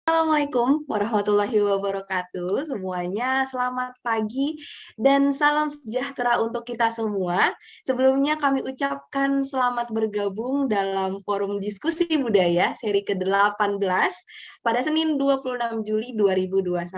Assalamualaikum warahmatullahi wabarakatuh. Semuanya selamat pagi dan salam sejahtera untuk kita semua. Sebelumnya kami ucapkan selamat bergabung dalam forum diskusi budaya seri ke-18 pada Senin 26 Juli 2021.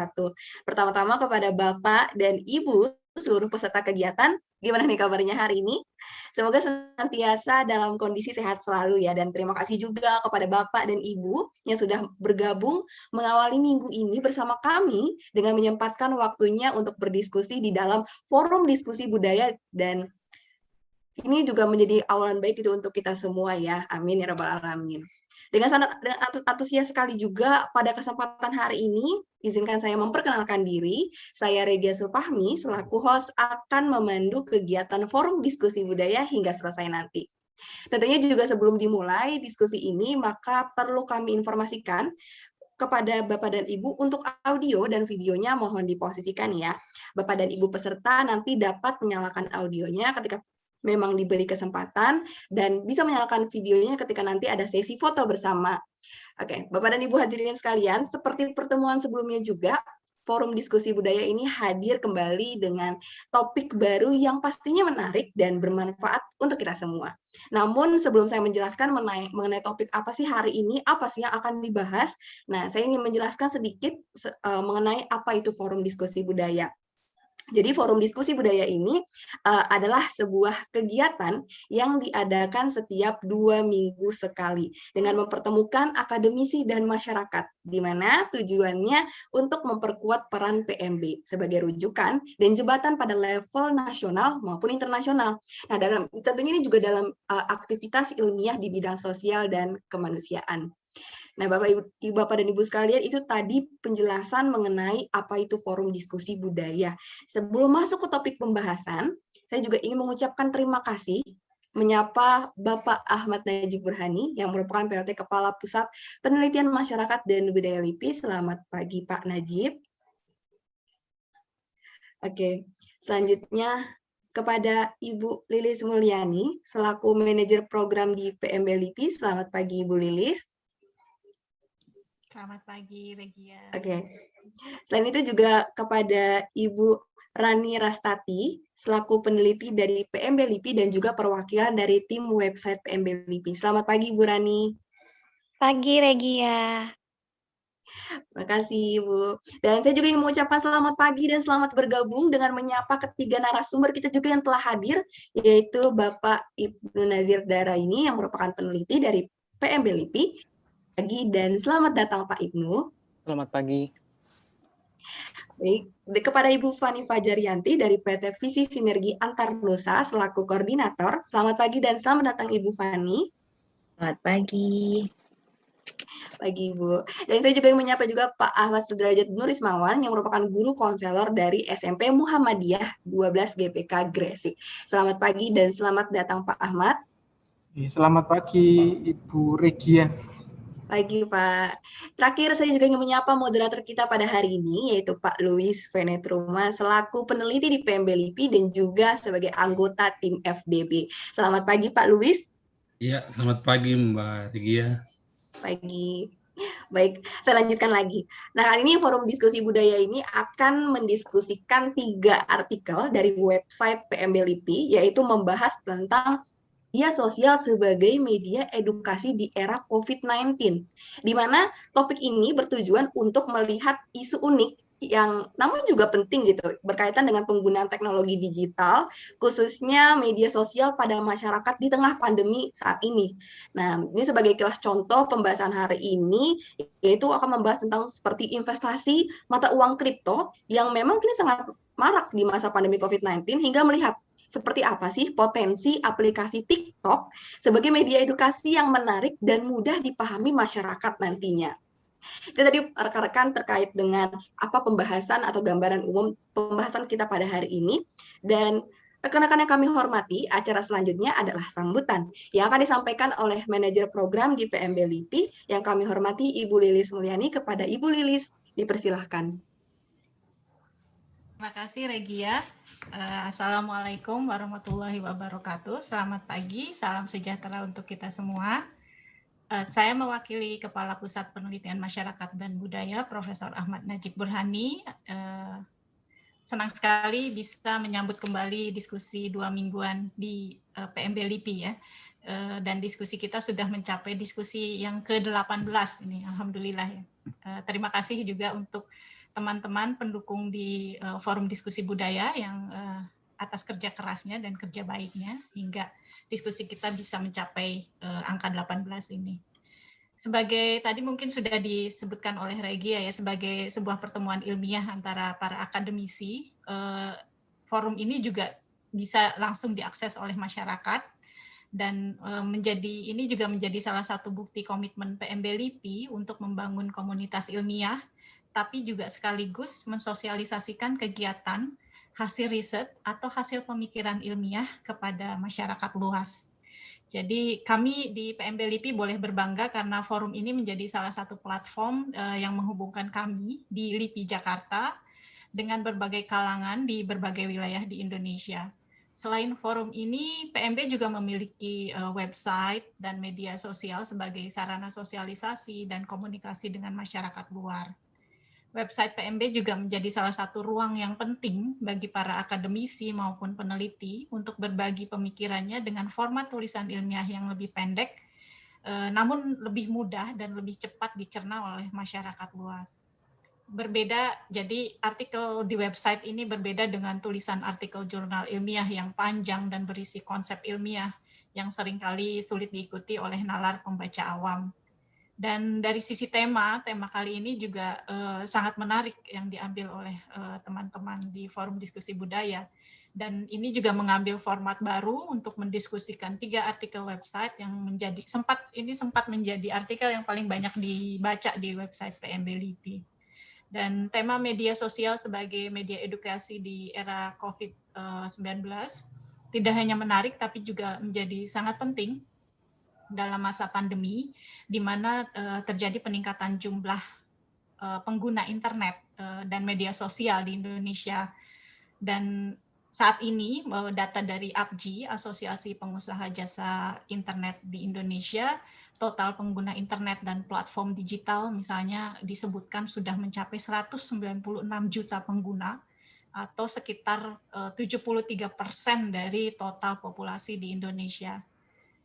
Pertama-tama kepada Bapak dan Ibu seluruh peserta kegiatan, gimana nih kabarnya hari ini? Semoga senantiasa dalam kondisi sehat selalu ya, dan terima kasih juga kepada Bapak dan Ibu yang sudah bergabung mengawali minggu ini bersama kami dengan menyempatkan waktunya untuk berdiskusi di dalam forum diskusi budaya, dan ini juga menjadi awalan baik itu untuk kita semua ya. Amin ya rabbal alamin. Dengan sangat antusias sekali juga pada kesempatan hari ini, izinkan saya memperkenalkan diri. Saya Regia Sulfahmi, selaku host akan memandu kegiatan forum diskusi budaya hingga selesai nanti. Tentunya juga sebelum dimulai diskusi ini, maka perlu kami informasikan kepada Bapak dan Ibu untuk audio dan videonya mohon diposisikan ya. Bapak dan Ibu peserta nanti dapat menyalakan audionya ketika memang diberi kesempatan, dan bisa menyalakan videonya ketika nanti ada sesi foto bersama. Oke, Bapak dan Ibu hadirin sekalian, seperti pertemuan sebelumnya juga, forum diskusi budaya ini hadir kembali dengan topik baru yang pastinya menarik dan bermanfaat untuk kita semua. Namun sebelum saya menjelaskan mengenai topik apa sih hari ini, apa sih yang akan dibahas, nah saya ingin menjelaskan sedikit mengenai apa itu forum diskusi budaya. Jadi forum diskusi budaya ini adalah sebuah kegiatan yang diadakan setiap 2 minggu sekali dengan mempertemukan akademisi dan masyarakat, di mana tujuannya untuk memperkuat peran PMB sebagai rujukan dan jembatan pada level nasional maupun internasional. Nah, tentunya ini juga dalam aktivitas ilmiah di bidang sosial dan kemanusiaan. Nah, Bapak dan Ibu sekalian, itu tadi penjelasan mengenai apa itu forum diskusi budaya. Sebelum masuk ke topik pembahasan, saya juga ingin mengucapkan terima kasih menyapa Bapak Ahmad Najib Burhani yang merupakan PLT Kepala Pusat Penelitian Masyarakat dan Budaya LIPI. Selamat pagi Pak Najib. Oke, selanjutnya kepada Ibu Lilis Mulyani selaku manajer program di PMB LIPI. Selamat pagi Ibu Lilis. Selamat pagi, Regia. Oke. Selain itu juga kepada Ibu Rani Rastati, selaku peneliti dari PMB LIPI dan juga perwakilan dari tim website PMB LIPI. Selamat pagi, Ibu Rani. Pagi, Regia. Terima kasih, Ibu. Dan saya juga ingin mengucapkan selamat pagi dan selamat bergabung dengan menyapa ketiga narasumber kita juga yang telah hadir, yaitu Bapak Ibnu Nazir Daraini yang merupakan peneliti dari PMB LIPI. Pagi dan selamat datang Pak Ibnu. Selamat pagi. Baik, kepada Ibu Fani Fajarianti dari PT Visi Sinergi Antar Nusa selaku koordinator. Selamat pagi dan selamat datang Ibu Fani. Selamat pagi. Pagi Ibu. Dan saya juga ingin menyapa juga Pak Ahmad Sudrajat Nurismawan yang merupakan guru konselor dari SMP Muhammadiyah 12 GPK Gresik. Selamat pagi dan selamat datang Pak Ahmad. Selamat pagi Ibu Regia. Pagi Pak. Terakhir saya juga ingin menyapa moderator kita pada hari ini, yaitu Pak Luis Venetruma selaku peneliti di PMB LIPI dan juga sebagai anggota tim FDB. Selamat pagi Pak Luis. Iya, selamat pagi Mbak Regia. Pagi. Baik, saya lanjutkan lagi. Nah, kali ini forum diskusi budaya ini akan mendiskusikan 3 artikel dari website PMB LIPI, yaitu membahas tentang media sosial sebagai media edukasi di era COVID-19, di mana topik ini bertujuan untuk melihat isu unik yang namun juga penting gitu, berkaitan dengan penggunaan teknologi digital, khususnya media sosial pada masyarakat di tengah pandemi saat ini. Nah, ini sebagai kelas contoh pembahasan hari ini, yaitu akan membahas tentang seperti investasi mata uang kripto yang memang kini sangat marak di masa pandemi COVID-19, hingga melihat seperti apa sih potensi aplikasi TikTok sebagai media edukasi yang menarik dan mudah dipahami masyarakat nantinya. Itu tadi rekan-rekan terkait dengan apa pembahasan atau gambaran umum pembahasan kita pada hari ini. Dan rekan-rekan yang kami hormati, acara selanjutnya adalah sambutan yang akan disampaikan oleh manajer program di PMB LIPI yang kami hormati Ibu Lilis Mulyani. Kepada Ibu Lilis, dipersilahkan. Terima kasih Regia. Assalamualaikum warahmatullahi wabarakatuh. Selamat pagi, salam sejahtera untuk kita semua. Saya mewakili Kepala Pusat Penelitian Masyarakat dan Budaya, Profesor Ahmad Najib Burhani. Senang sekali bisa menyambut kembali diskusi 2 mingguan di PMB LIPI ya. Dan diskusi kita sudah mencapai diskusi yang ke-18 ini, alhamdulillah ya. Terima kasih juga untuk teman-teman pendukung di forum diskusi budaya yang atas kerja kerasnya dan kerja baiknya hingga diskusi kita bisa mencapai angka 18 ini. Sebagai tadi mungkin sudah disebutkan oleh Regia ya, sebagai sebuah pertemuan ilmiah antara para akademisi, forum ini juga bisa langsung diakses oleh masyarakat dan ini juga menjadi salah satu bukti komitmen PMB LIPI untuk membangun komunitas ilmiah, tapi juga sekaligus mensosialisasikan kegiatan, hasil riset atau hasil pemikiran ilmiah kepada masyarakat luas. Jadi kami di PMB LIPI boleh berbangga karena forum ini menjadi salah satu platform yang menghubungkan kami di LIPI Jakarta dengan berbagai kalangan di berbagai wilayah di Indonesia. Selain forum ini, PMB juga memiliki website dan media sosial sebagai sarana sosialisasi dan komunikasi dengan masyarakat luar. Website PMB juga menjadi salah satu ruang yang penting bagi para akademisi maupun peneliti untuk berbagi pemikirannya dengan format tulisan ilmiah yang lebih pendek, namun lebih mudah dan lebih cepat dicerna oleh masyarakat luas. Berbeda, jadi artikel di website ini berbeda dengan tulisan artikel jurnal ilmiah yang panjang dan berisi konsep ilmiah yang seringkali sulit diikuti oleh nalar pembaca awam. Dan dari sisi tema kali ini juga sangat menarik yang diambil oleh teman-teman di forum diskusi budaya. Dan ini juga mengambil format baru untuk mendiskusikan 3 artikel website yang sempat menjadi artikel yang paling banyak dibaca di website PMB LIPI. Dan tema media sosial sebagai media edukasi di era COVID-19 tidak hanya menarik tapi juga menjadi sangat penting dalam masa pandemi, di mana terjadi peningkatan jumlah pengguna internet dan media sosial di Indonesia. Dan saat ini data dari APJI, Asosiasi Pengusaha Jasa Internet di Indonesia, total pengguna internet dan platform digital misalnya disebutkan sudah mencapai 196 juta pengguna atau sekitar 73% dari total populasi di Indonesia.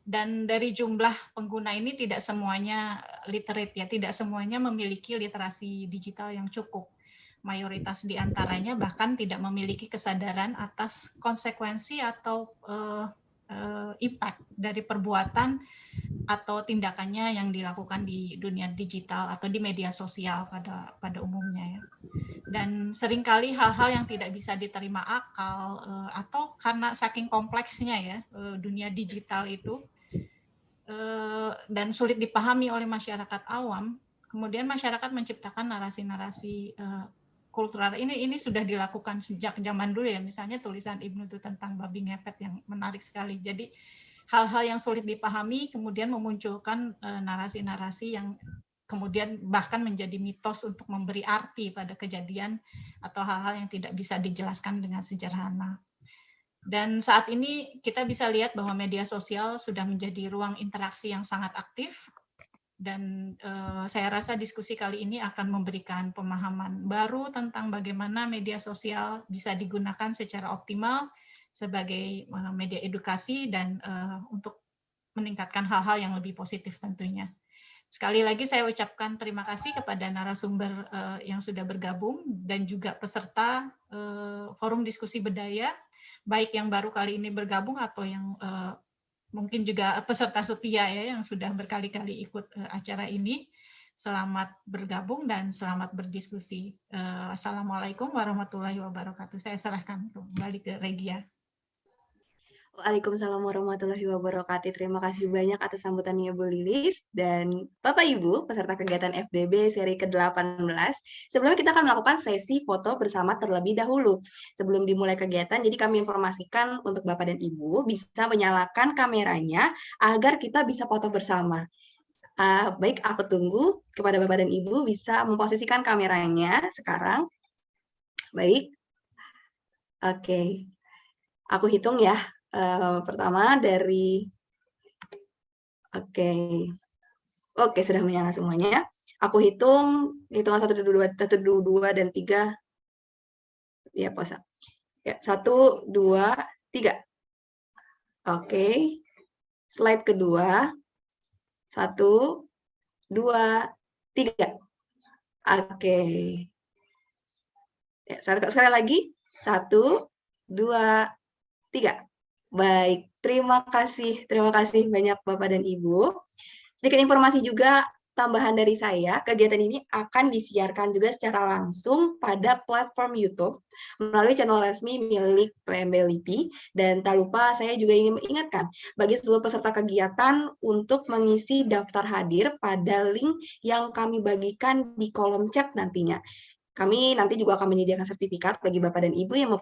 Dan dari jumlah pengguna ini tidak semuanya literate ya, tidak semuanya memiliki literasi digital yang cukup. Mayoritas di antaranya bahkan tidak memiliki kesadaran atas konsekuensi atau impact dari perbuatan atau tindakannya yang dilakukan di dunia digital atau di media sosial pada umumnya ya. Dan seringkali hal-hal yang tidak bisa diterima akal atau karena saking kompleksnya ya dunia digital itu dan sulit dipahami oleh masyarakat awam, kemudian masyarakat menciptakan narasi-narasi kultural. Ini sudah dilakukan sejak zaman dulu ya, misalnya tulisan Ibnu itu tentang babi ngepet yang menarik sekali. Jadi hal-hal yang sulit dipahami kemudian memunculkan narasi-narasi yang kemudian bahkan menjadi mitos untuk memberi arti pada kejadian atau hal-hal yang tidak bisa dijelaskan dengan sederhana. Dan saat ini kita bisa lihat bahwa media sosial sudah menjadi ruang interaksi yang sangat aktif. Dan saya rasa diskusi kali ini akan memberikan pemahaman baru tentang bagaimana media sosial bisa digunakan secara optimal sebagai media edukasi dan untuk meningkatkan hal-hal yang lebih positif tentunya. Sekali lagi saya ucapkan terima kasih kepada narasumber yang sudah bergabung dan juga peserta forum diskusi budaya, baik yang baru kali ini bergabung atau yang mungkin juga peserta setia ya yang sudah berkali-kali ikut acara ini. Selamat bergabung dan selamat berdiskusi. Assalamualaikum warahmatullahi wabarakatuh. Saya serahkan kembali ke Regia. Waalaikumsalam warahmatullahi wabarakatuh. Terima kasih banyak atas sambutannya Bu Lilis dan Bapak Ibu peserta kegiatan FDB seri ke-18. Sebelumnya kita akan melakukan sesi foto bersama terlebih dahulu. Sebelum dimulai kegiatan, jadi kami informasikan untuk Bapak dan Ibu bisa menyalakan kameranya agar kita bisa foto bersama. Baik, aku tunggu kepada Bapak dan Ibu bisa memposisikan kameranya sekarang. Baik. Oke. Aku hitung ya. Pertama dari Oke, sudah menyala semuanya. Aku hitungan 1, 2, dan 3. Ya, pause. Ya, 1, 2, 3. Oke. Slide kedua. 1, 2, 3. Oke. Ya, sekali lagi. 1, 2, 3. Baik, terima kasih banyak Bapak dan Ibu. Sedikit informasi juga tambahan dari saya, kegiatan ini akan disiarkan juga secara langsung pada platform YouTube melalui channel resmi milik PMB LIPI. Dan tak lupa saya juga ingin mengingatkan bagi seluruh peserta kegiatan untuk mengisi daftar hadir pada link yang kami bagikan di kolom chat nantinya. Kami nanti juga akan menyediakan sertifikat bagi Bapak dan Ibu yang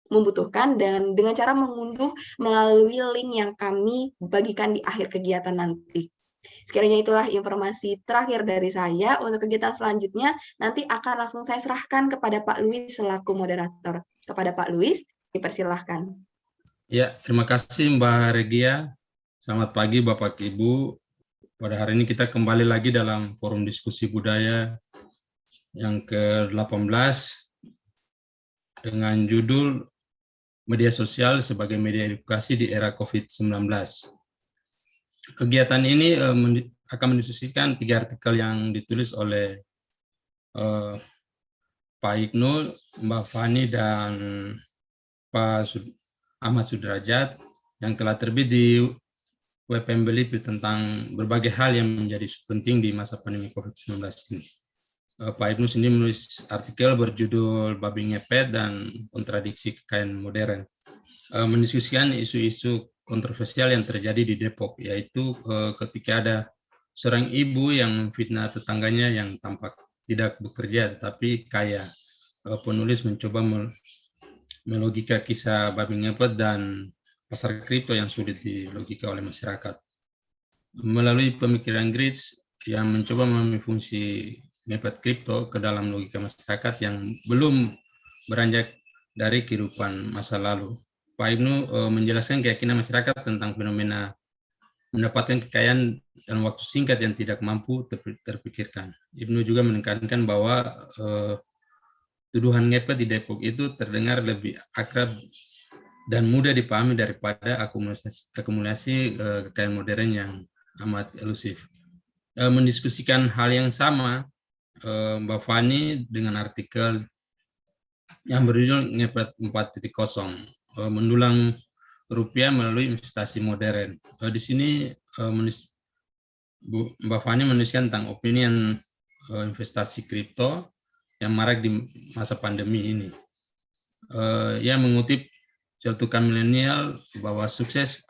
membutuhkan dan dengan cara mengunduh melalui link yang kami bagikan di akhir kegiatan nanti. Sekiranya itulah informasi terakhir dari saya. Untuk kegiatan selanjutnya nanti akan langsung saya serahkan kepada Pak Luis selaku moderator. Kepada Pak Luis, dipersilahkan. Ya, terima kasih Mbak Regia. Selamat pagi Bapak Ibu. Pada hari ini kita kembali lagi dalam forum diskusi budaya yang ke-18 dengan judul Media Sosial sebagai Media Edukasi di Era COVID-19. Kegiatan ini akan mendiskusikan 3 artikel yang ditulis oleh Pak Ibnu, Mbak Fani, dan Pak Ahmad Sudrajat yang telah terbit di web PMB LIPI tentang berbagai hal yang menjadi penting di masa pandemi COVID-19 ini. Pak Ibnu sendiri menulis artikel berjudul Babi Ngepet dan Kontradiksi Kekayaan Modern, mendiskusikan isu-isu kontroversial yang terjadi di Depok, yaitu ketika ada seorang ibu yang memfitnah tetangganya yang tampak tidak bekerja tapi kaya. Penulis mencoba melogika kisah babi ngepet dan pasar kripto yang sulit dilogika oleh masyarakat. Melalui pemikiran Gritz yang mencoba memahami fungsi ngepet kripto ke dalam logika masyarakat yang belum beranjak dari kehidupan masa lalu. Pak Ibnu menjelaskan keyakinan masyarakat tentang fenomena mendapatkan kekayaan dalam waktu singkat yang tidak mampu terpikirkan. Ibnu juga menekankan bahwa tuduhan ngepet di Depok itu terdengar lebih akrab dan mudah dipahami daripada akumulasi kekayaan modern yang amat elusif. Mendiskusikan hal yang sama, Mbak Fani dengan artikel yang berjudul Ngepet 4.0, mendulang rupiah melalui investasi modern. Di sini Mbak Fani menuliskan tentang opini investasi kripto yang marak di masa pandemi ini. Ia mengutip celutukan milenial bahwa sukses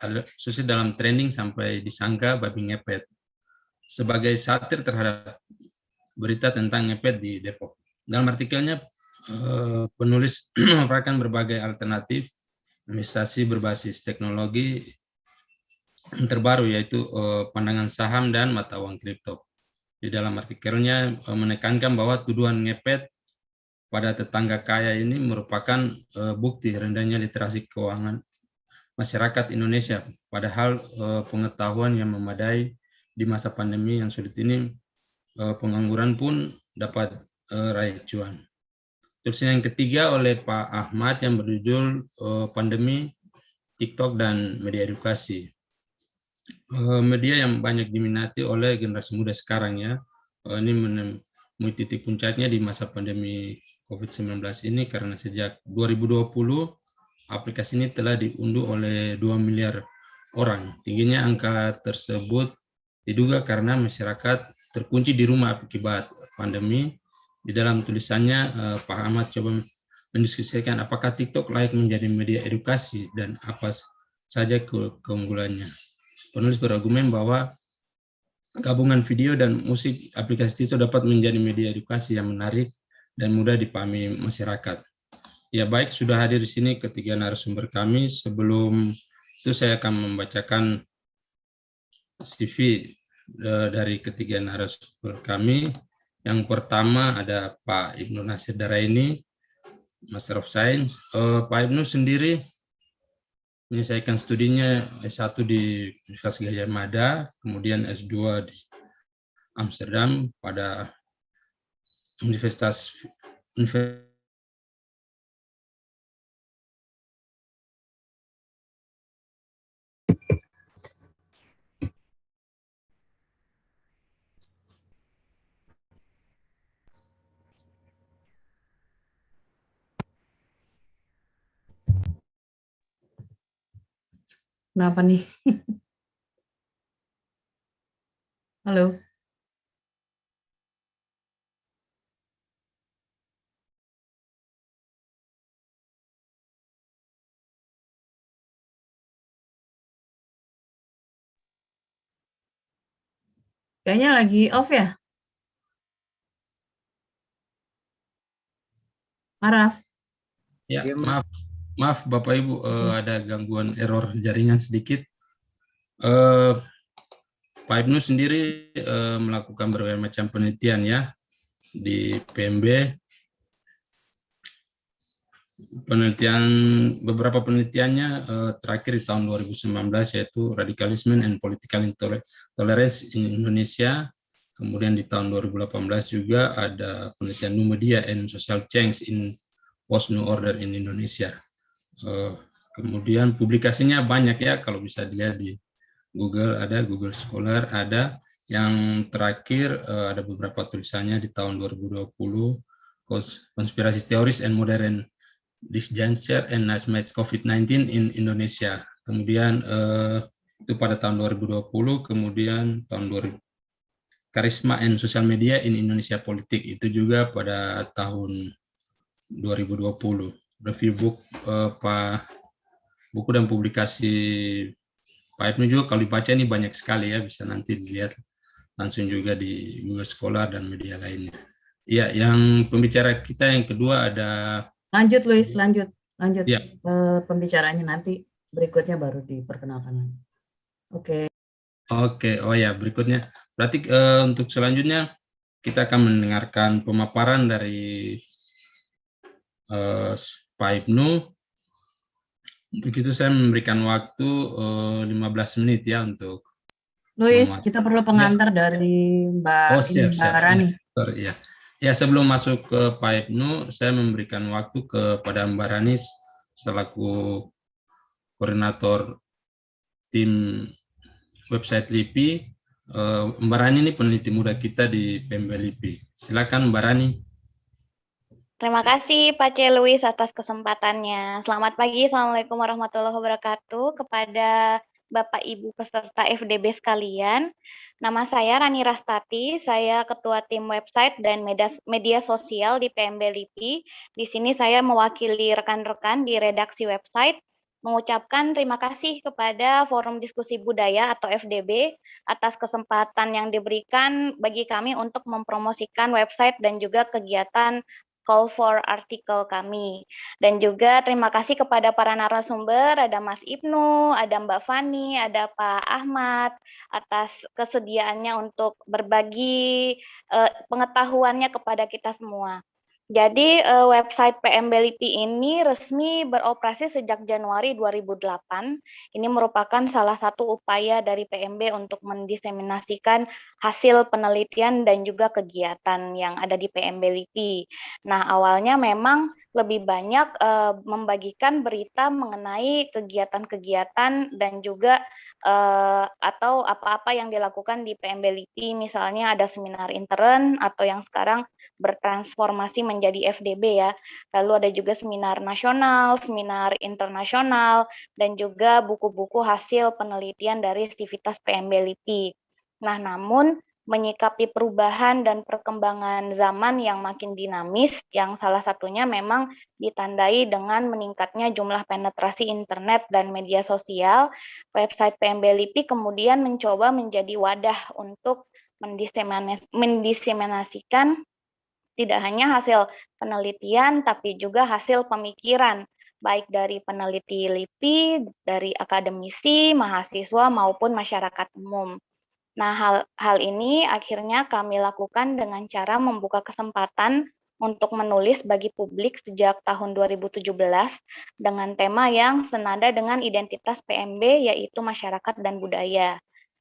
dalam trending sampai disangka babi ngepet sebagai satir terhadap berita tentang ngepet di Depok. Dalam artikelnya, penulis memaparkan berbagai alternatif investasi berbasis teknologi terbaru, yaitu pandangan saham dan mata uang kripto. Di dalam artikelnya menekankan bahwa tuduhan ngepet pada tetangga kaya ini merupakan bukti rendahnya literasi keuangan masyarakat Indonesia, padahal pengetahuan yang memadai di masa pandemi yang sulit ini, pengangguran pun dapat raih cuan. Tulisan yang ketiga oleh Pak Ahmad yang berjudul Pandemi, TikTok, dan Media Edukasi. Media yang banyak diminati oleh generasi muda sekarang ya. Ini menemui titik puncaknya di masa pandemi COVID-19 ini karena sejak 2020 aplikasi ini telah diunduh oleh 2 miliar orang. Tingginya angka tersebut diduga karena masyarakat terkunci di rumah akibat pandemi. Di dalam tulisannya, Pak Ahmad coba mendiskusikan apakah TikTok layak menjadi media edukasi dan apa saja keunggulannya. Penulis berargumen bahwa gabungan video dan musik aplikasi TikTok dapat menjadi media edukasi yang menarik dan mudah dipahami masyarakat. Ya baik, sudah hadir di sini ketiga narasumber kami. Sebelum itu saya akan membacakan CV dari ketiga narasumber kami. Yang pertama ada Pak Ibnu Nasir Daraini, Master of Science. Pak Ibnu sendiri menyelesaikan studinya S1 di Universitas Gadjah Mada, kemudian S2 di Amsterdam pada Universitas Kenapa nih? Halo. Kayaknya lagi off ya? Maraf. Ya, maaf Bapak Ibu, ada gangguan error jaringan sedikit. Pak Ibnu sendiri melakukan berbagai macam penelitian ya di PMB. Beberapa penelitiannya terakhir di tahun 2019 yaitu Radicalism and Political Intolerance in Indonesia. Kemudian di tahun 2018 juga ada penelitian New Media and Social Change in Post-New Order in Indonesia. Kemudian publikasinya banyak ya, kalau bisa dilihat di Google ada, Google Scholar ada. Yang terakhir ada beberapa tulisannya di tahun 2020, Conspiracy Theories and Modern Disjuncture and Nightmare COVID-19 in Indonesia. Kemudian itu pada tahun 2020, kemudian tahun 2000 Karisma and Social Media in Indonesia Politik, itu juga pada tahun 2020. Review book buku dan publikasi Pak Ibnu juga kalau dibaca ini banyak sekali ya, bisa nanti dilihat langsung juga di Google Scholar dan media lainnya. Ya, yang pembicara kita yang kedua ada. Lanjut Luis, lanjut ya. Pembicaraannya nanti berikutnya baru diperkenalkan. Oke. Oh ya, berikutnya. Berarti untuk selanjutnya kita akan mendengarkan pemaparan dari Pak Ibnu. Untuk itu saya memberikan waktu 15 menit ya untuk Luis, kita perlu pengantar dari Mbak Rani. Ya. Ya, sebelum masuk ke Pak Ibnu, saya memberikan waktu kepada Mbak Rani selaku koordinator tim website LIPI. Mbak Rani ini peneliti muda kita di PMB LIPI. Silakan Mbak Rani. Terima kasih Pak C. Luis atas kesempatannya. Selamat pagi, Assalamualaikum warahmatullahi wabarakatuh kepada Bapak Ibu peserta FDB sekalian. Nama saya Rani Rastati, saya Ketua Tim Website dan Media Sosial di PMB LIPI. Di sini saya mewakili rekan-rekan di redaksi website, mengucapkan terima kasih kepada Forum Diskusi Budaya atau FDB atas kesempatan yang diberikan bagi kami untuk mempromosikan website dan juga kegiatan call for artikel kami. Dan juga terima kasih kepada para narasumber, ada Mas Ibnu, ada Mbak Fani, ada Pak Ahmad, atas kesediaannya untuk berbagi pengetahuannya kepada kita semua. Jadi website PMB LIPI ini resmi beroperasi sejak Januari 2008. Ini merupakan salah satu upaya dari PMB untuk mendiseminasikan hasil penelitian dan juga kegiatan yang ada di PMB LIPI. Nah, awalnya memang lebih banyak membagikan berita mengenai kegiatan-kegiatan dan juga atau apa-apa yang dilakukan di PMB LIPI, misalnya ada seminar intern atau yang sekarang bertransformasi menjadi FDB ya. Lalu ada juga seminar nasional, seminar internasional, dan juga buku-buku hasil penelitian dari Sivitas PMB LIPI. Nah, namun menyikapi perubahan dan perkembangan zaman yang makin dinamis, yang salah satunya memang ditandai dengan meningkatnya jumlah penetrasi internet dan media sosial, website PMB LIPI kemudian mencoba menjadi wadah untuk mendiseminasikan tidak hanya hasil penelitian, tapi juga hasil pemikiran, baik dari peneliti LIPI, dari akademisi, mahasiswa, maupun masyarakat umum. Nah, hal ini akhirnya kami lakukan dengan cara membuka kesempatan untuk menulis bagi publik sejak tahun 2017 dengan tema yang senada dengan identitas PMB, yaitu masyarakat dan budaya.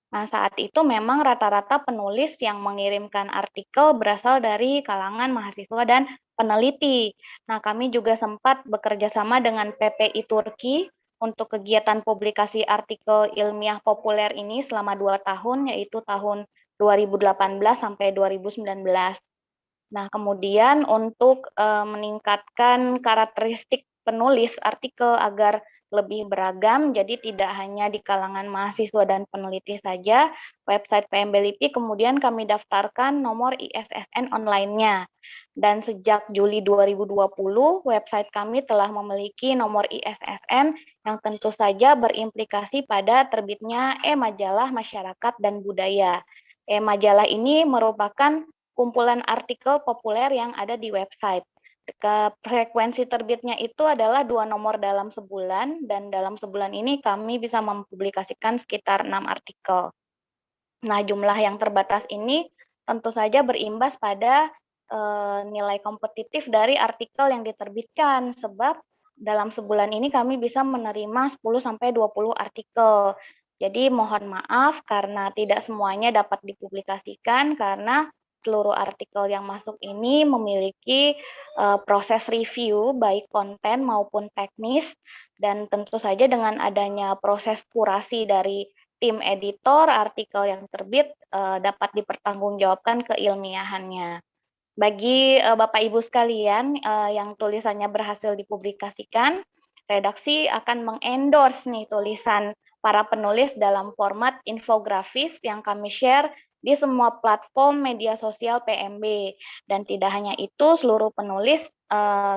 Nah, saat itu memang rata-rata penulis yang mengirimkan artikel berasal dari kalangan mahasiswa dan peneliti. Nah, kami juga sempat bekerja sama dengan PPI Turki untuk kegiatan publikasi artikel ilmiah populer ini selama 2 tahun, yaitu tahun 2018 sampai 2019. Nah, kemudian untuk meningkatkan karakteristik penulis artikel agar lebih beragam, jadi tidak hanya di kalangan mahasiswa dan peneliti saja, website PMB LIPI kemudian kami daftarkan nomor ISSN online-nya. Dan sejak Juli 2020, website kami telah memiliki nomor ISSN yang tentu saja berimplikasi pada terbitnya e-majalah masyarakat dan budaya. E-majalah ini merupakan kumpulan artikel populer yang ada di website. Frekuensi terbitnya itu adalah 2 nomor dalam sebulan, dan dalam sebulan ini kami bisa mempublikasikan sekitar 6 artikel. Nah, jumlah yang terbatas ini tentu saja berimbas pada nilai kompetitif dari artikel yang diterbitkan, sebab dalam sebulan ini kami bisa menerima 10-20 artikel. Jadi mohon maaf karena tidak semuanya dapat dipublikasikan, karena seluruh artikel yang masuk ini memiliki proses review baik konten maupun teknis, dan tentu saja dengan adanya proses kurasi dari tim editor, artikel yang terbit dapat dipertanggungjawabkan keilmiahannya. Bagi Bapak Ibu sekalian yang tulisannya berhasil dipublikasikan, redaksi akan mengendorse nih tulisan para penulis dalam format infografis yang kami share di semua platform media sosial PMB. Dan tidak hanya itu, seluruh penulis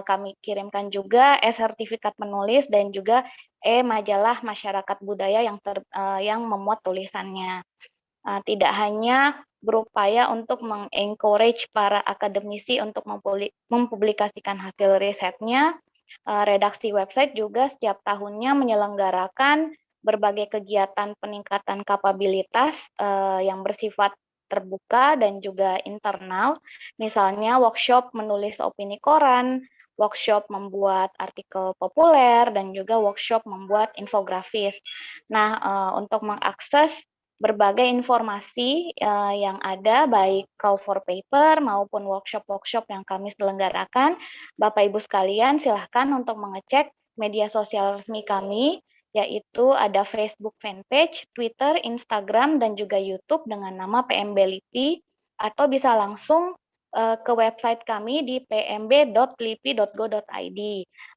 kami kirimkan juga e-sertifikat penulis dan juga majalah masyarakat budaya yang memuat tulisannya. Tidak hanya berupaya untuk mengencourage para akademisi untuk mempublikasikan hasil risetnya, redaksi website juga setiap tahunnya menyelenggarakan berbagai kegiatan peningkatan kapabilitas yang bersifat terbuka dan juga internal, misalnya workshop menulis opini koran, workshop membuat artikel populer, dan juga workshop membuat infografis. Nah, untuk mengakses berbagai informasi yang ada, baik call for paper maupun workshop-workshop yang kami selenggarakan, Bapak Ibu sekalian silahkan untuk mengecek media sosial resmi kami, yaitu ada Facebook fanpage, Twitter, Instagram, dan juga YouTube dengan nama PMB LIPI, atau bisa langsung ke website kami di pmb.lipi.go.id.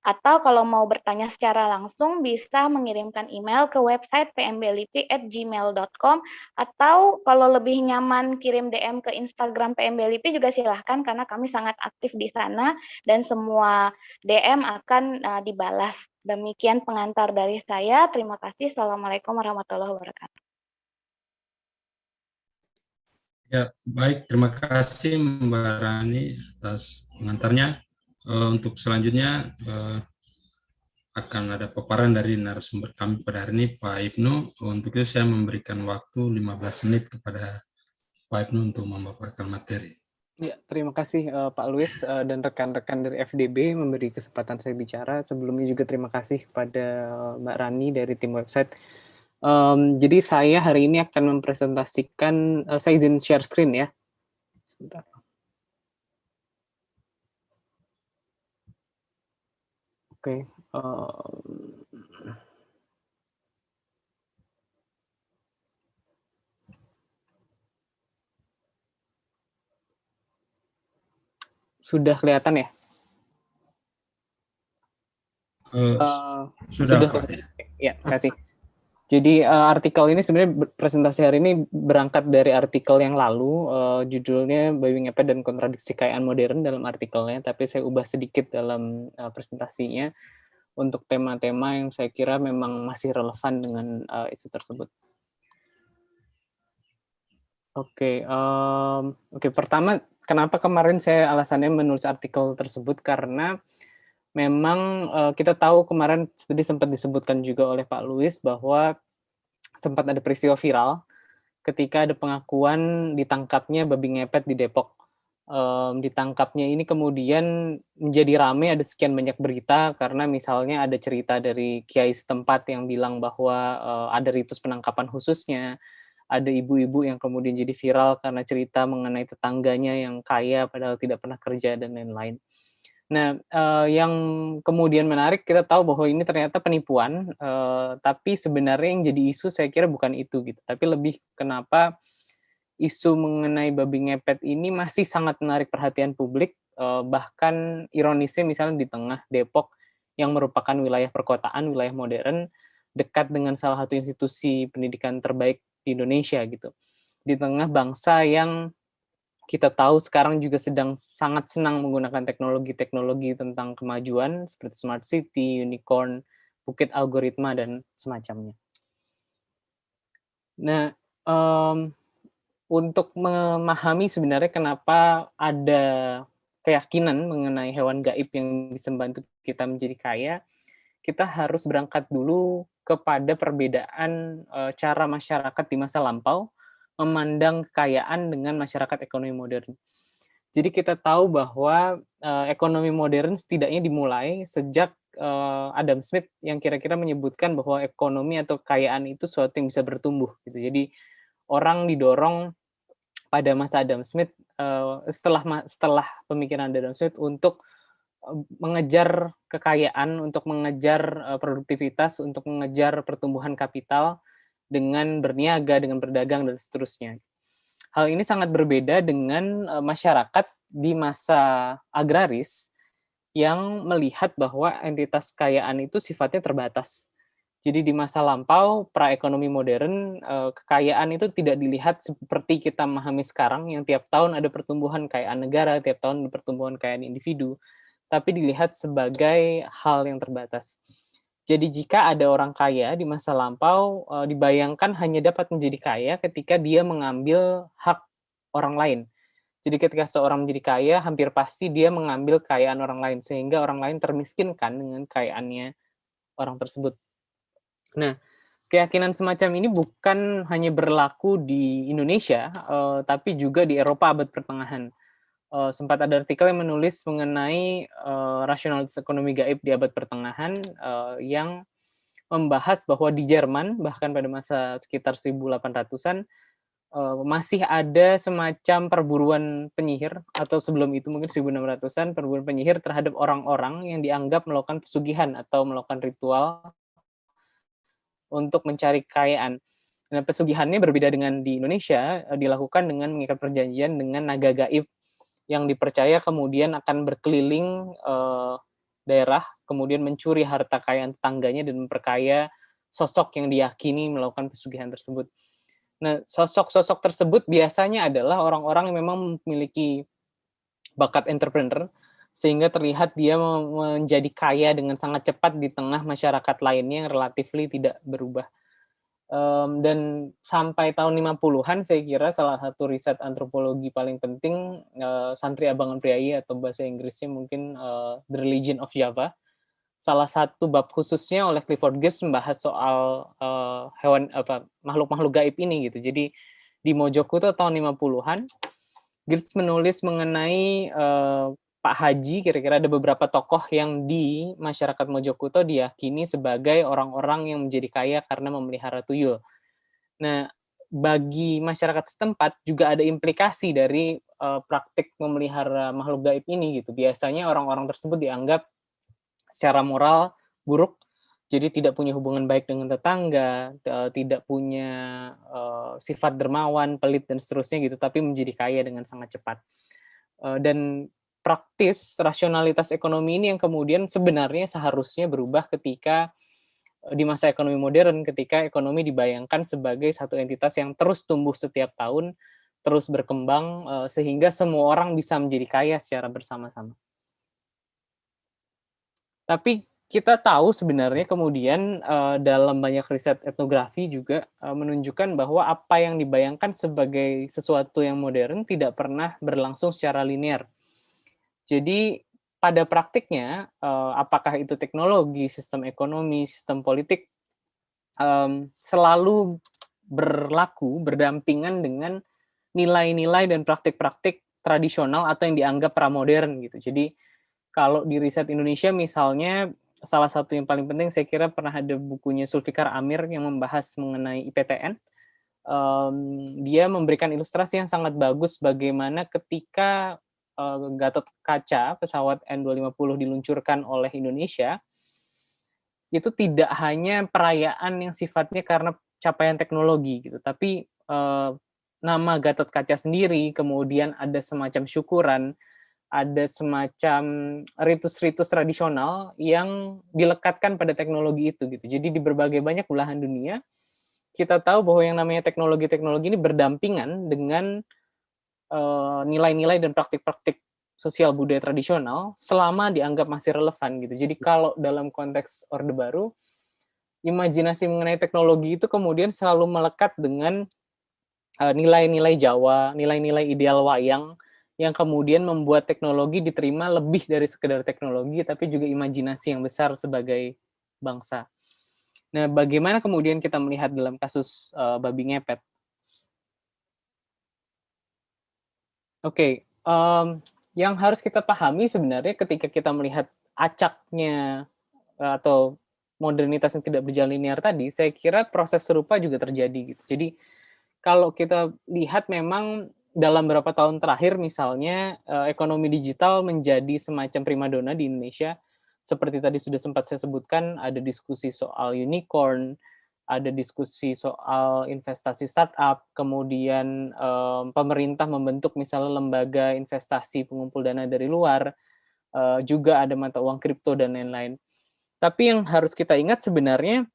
Atau kalau mau bertanya secara langsung bisa mengirimkan email ke website pmblipi@gmail.com, atau kalau lebih nyaman kirim DM ke Instagram PMB LIPI juga silahkan, karena kami sangat aktif di sana dan semua DM akan dibalas. Demikian pengantar dari saya. Terima kasih. Assalamualaikum warahmatullahi wabarakatuh. Ya, baik. Terima kasih Mbak Rani atas pengantarnya. Untuk selanjutnya akan ada paparan dari narasumber kami pada hari ini, Pak Ibnu. Untuk itu saya memberikan waktu 15 menit kepada Pak Ibnu untuk memaparkan materi. Ya, terima kasih Pak Luis dan rekan-rekan dari FDB memberi kesempatan saya bicara. Sebelumnya juga terima kasih kepada Mbak Rani dari tim website. Jadi saya hari ini akan mempresentasikan, saya izin share screen ya. Sebentar. Oke. Sudah kelihatan ya? Sudah Pak. Ya, kasih. Jadi artikel ini sebenarnya presentasi hari ini berangkat dari artikel yang lalu, judulnya Babi Ngepet dan Kontradiksi Kekayaan Modern dalam artikelnya, tapi saya ubah sedikit dalam presentasinya untuk tema-tema yang saya kira memang masih relevan dengan isu tersebut. Oke, pertama kenapa kemarin saya alasannya menulis artikel tersebut, karena memang kita tahu kemarin tadi sempat disebutkan juga oleh Pak Luis bahwa sempat ada peristiwa viral ketika ada pengakuan ditangkapnya babi ngepet di Depok. Ditangkapnya ini kemudian menjadi ramai, ada sekian banyak berita karena misalnya ada cerita dari kiai setempat yang bilang bahwa ada ritus penangkapan khususnya, ada ibu-ibu yang kemudian jadi viral karena cerita mengenai tetangganya yang kaya padahal tidak pernah kerja dan lain-lain. Nah, yang kemudian menarik kita tahu bahwa ini ternyata penipuan, tapi sebenarnya yang jadi isu saya kira bukan itu gitu, tapi lebih kenapa isu mengenai babi ngepet ini masih sangat menarik perhatian publik, bahkan ironisnya misalnya di tengah Depok yang merupakan wilayah perkotaan, wilayah modern, dekat dengan salah satu institusi pendidikan terbaik di Indonesia gitu. Di tengah bangsa yang kita tahu sekarang juga sedang sangat senang menggunakan teknologi-teknologi tentang kemajuan seperti smart city, unicorn, bukit algoritma, dan semacamnya. Nah, untuk memahami sebenarnya kenapa ada keyakinan mengenai hewan gaib yang bisa membantu kita menjadi kaya, kita harus berangkat dulu kepada perbedaan cara masyarakat di masa lampau memandang kekayaan dengan masyarakat ekonomi modern. Jadi kita tahu bahwa ekonomi modern setidaknya dimulai sejak Adam Smith yang kira-kira menyebutkan bahwa ekonomi atau kekayaan itu sesuatu yang bisa bertumbuh. Gitu. Jadi orang didorong pada masa Adam Smith setelah pemikiran Adam Smith untuk mengejar kekayaan, untuk mengejar produktivitas, untuk mengejar pertumbuhan kapital dengan berniaga, dengan berdagang, dan seterusnya. Hal ini sangat berbeda dengan masyarakat di masa agraris yang melihat bahwa entitas kekayaan itu sifatnya terbatas. Jadi di masa lampau, pra-ekonomi modern, kekayaan itu tidak dilihat seperti kita memahami sekarang, yang tiap tahun ada pertumbuhan kekayaan negara, tiap tahun ada pertumbuhan kekayaan individu, tapi dilihat sebagai hal yang terbatas. Jadi jika ada orang kaya di masa lampau, dibayangkan hanya dapat menjadi kaya ketika dia mengambil hak orang lain. Jadi ketika seorang menjadi kaya, hampir pasti dia mengambil kekayaan orang lain, sehingga orang lain termiskinkan dengan kekayaannya orang tersebut. Nah, keyakinan semacam ini bukan hanya berlaku di Indonesia, tapi juga di Eropa abad pertengahan. Sempat ada artikel yang menulis mengenai rasionalitas ekonomi gaib di abad pertengahan yang membahas bahwa di Jerman, bahkan pada masa sekitar 1800-an, masih ada semacam perburuan penyihir, atau sebelum itu mungkin 1600-an, perburuan penyihir terhadap orang-orang yang dianggap melakukan pesugihan atau melakukan ritual untuk mencari kekayaan. Nah, pesugihannya berbeda dengan di Indonesia, dilakukan dengan mengikat perjanjian dengan naga gaib yang dipercaya kemudian akan berkeliling daerah, kemudian mencuri harta kekayaan tetangganya dan memperkaya sosok yang diyakini melakukan pesugihan tersebut. Nah, sosok-sosok tersebut biasanya adalah orang-orang yang memang memiliki bakat entrepreneur, sehingga terlihat dia menjadi kaya dengan sangat cepat di tengah masyarakat lainnya yang relatifly tidak berubah. Dan sampai tahun 50-an saya kira salah satu riset antropologi paling penting Santri Abangan Priayi, atau bahasa Inggrisnya mungkin The Religion of Java. Salah satu bab khususnya oleh Clifford Geertz membahas soal makhluk-makhluk gaib ini gitu. Jadi di Mojokerto tahun 50-an Geertz menulis mengenai Pak Haji, kira-kira ada beberapa tokoh yang di masyarakat Mojokerto diyakini sebagai orang-orang yang menjadi kaya karena memelihara tuyul. Nah, bagi masyarakat setempat juga ada implikasi dari praktik memelihara makhluk gaib ini gitu. Biasanya orang-orang tersebut dianggap secara moral buruk, jadi tidak punya hubungan baik dengan tetangga, tidak punya sifat dermawan, pelit, dan seterusnya gitu, tapi menjadi kaya dengan sangat cepat. Dan praktis rasionalitas ekonomi ini yang kemudian sebenarnya seharusnya berubah ketika di masa ekonomi modern, ketika ekonomi dibayangkan sebagai satu entitas yang terus tumbuh setiap tahun, terus berkembang, sehingga semua orang bisa menjadi kaya secara bersama-sama. Tapi kita tahu sebenarnya kemudian dalam banyak riset etnografi juga menunjukkan bahwa apa yang dibayangkan sebagai sesuatu yang modern tidak pernah berlangsung secara linear. Jadi pada praktiknya, apakah itu teknologi, sistem ekonomi, sistem politik, selalu berlaku, berdampingan dengan nilai-nilai dan praktik-praktik tradisional atau yang dianggap pramodern gitu. Jadi kalau di riset Indonesia misalnya, salah satu yang paling penting saya kira pernah ada bukunya Zulfikar Amir yang membahas mengenai IPTN, dia memberikan ilustrasi yang sangat bagus bagaimana ketika Gatot-Kaca, pesawat N250 diluncurkan oleh Indonesia, itu tidak hanya perayaan yang sifatnya karena capaian teknologi gitu, tapi nama Gatot-Kaca sendiri, kemudian ada semacam syukuran, ada semacam ritus-ritus tradisional yang dilekatkan pada teknologi itu gitu. Jadi di berbagai banyak belahan dunia kita tahu bahwa yang namanya teknologi-teknologi ini berdampingan dengan nilai-nilai dan praktik-praktik sosial budaya tradisional selama dianggap masih relevan gitu. Jadi kalau dalam konteks Orde Baru, imajinasi mengenai teknologi itu kemudian selalu melekat dengan nilai-nilai Jawa, nilai-nilai ideal wayang yang kemudian membuat teknologi diterima lebih dari sekedar teknologi, tapi juga imajinasi yang besar sebagai bangsa. Nah, bagaimana kemudian kita melihat dalam kasus babi ngepet? Oke, yang harus kita pahami sebenarnya ketika kita melihat acaknya atau modernitas yang tidak berjalan linear tadi, saya kira proses serupa juga terjadi gitu. Jadi kalau kita lihat memang dalam beberapa tahun terakhir misalnya ekonomi digital menjadi semacam primadona di Indonesia. Seperti tadi sudah sempat saya sebutkan, ada diskusi soal unicorn, ada diskusi soal investasi startup, kemudian pemerintah membentuk misalnya lembaga investasi pengumpul dana dari luar, juga ada mata uang kripto dan lain-lain. Tapi yang harus kita ingat sebenarnya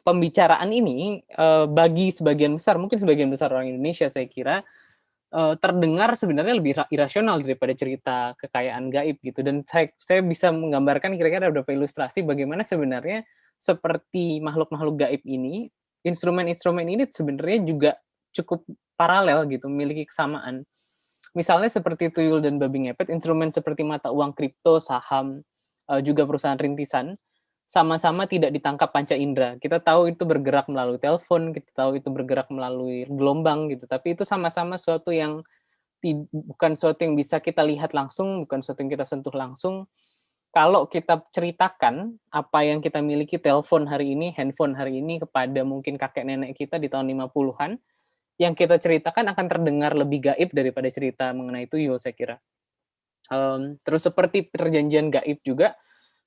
pembicaraan ini bagi sebagian besar, mungkin sebagian besar orang Indonesia saya kira, terdengar sebenarnya lebih irasional daripada cerita kekayaan gaib gitu. Dan saya bisa menggambarkan kira-kira beberapa ilustrasi bagaimana sebenarnya seperti makhluk-makhluk gaib ini, instrumen-instrumen ini sebenarnya juga cukup paralel gitu, memiliki kesamaan. Misalnya seperti tuyul dan babi ngepet, instrumen seperti mata uang kripto, saham, juga perusahaan rintisan, sama-sama tidak ditangkap panca indera. Kita tahu itu bergerak melalui telepon, kita tahu itu bergerak melalui gelombang gitu, tapi itu sama-sama suatu yang bukan suatu yang bisa kita lihat langsung, bukan suatu yang kita sentuh langsung. Kalau kita ceritakan apa yang kita miliki telepon hari ini, handphone hari ini kepada mungkin kakek nenek kita di tahun 50-an, yang kita ceritakan akan terdengar lebih gaib daripada cerita mengenai tuyul, saya kira. Terus seperti perjanjian gaib juga,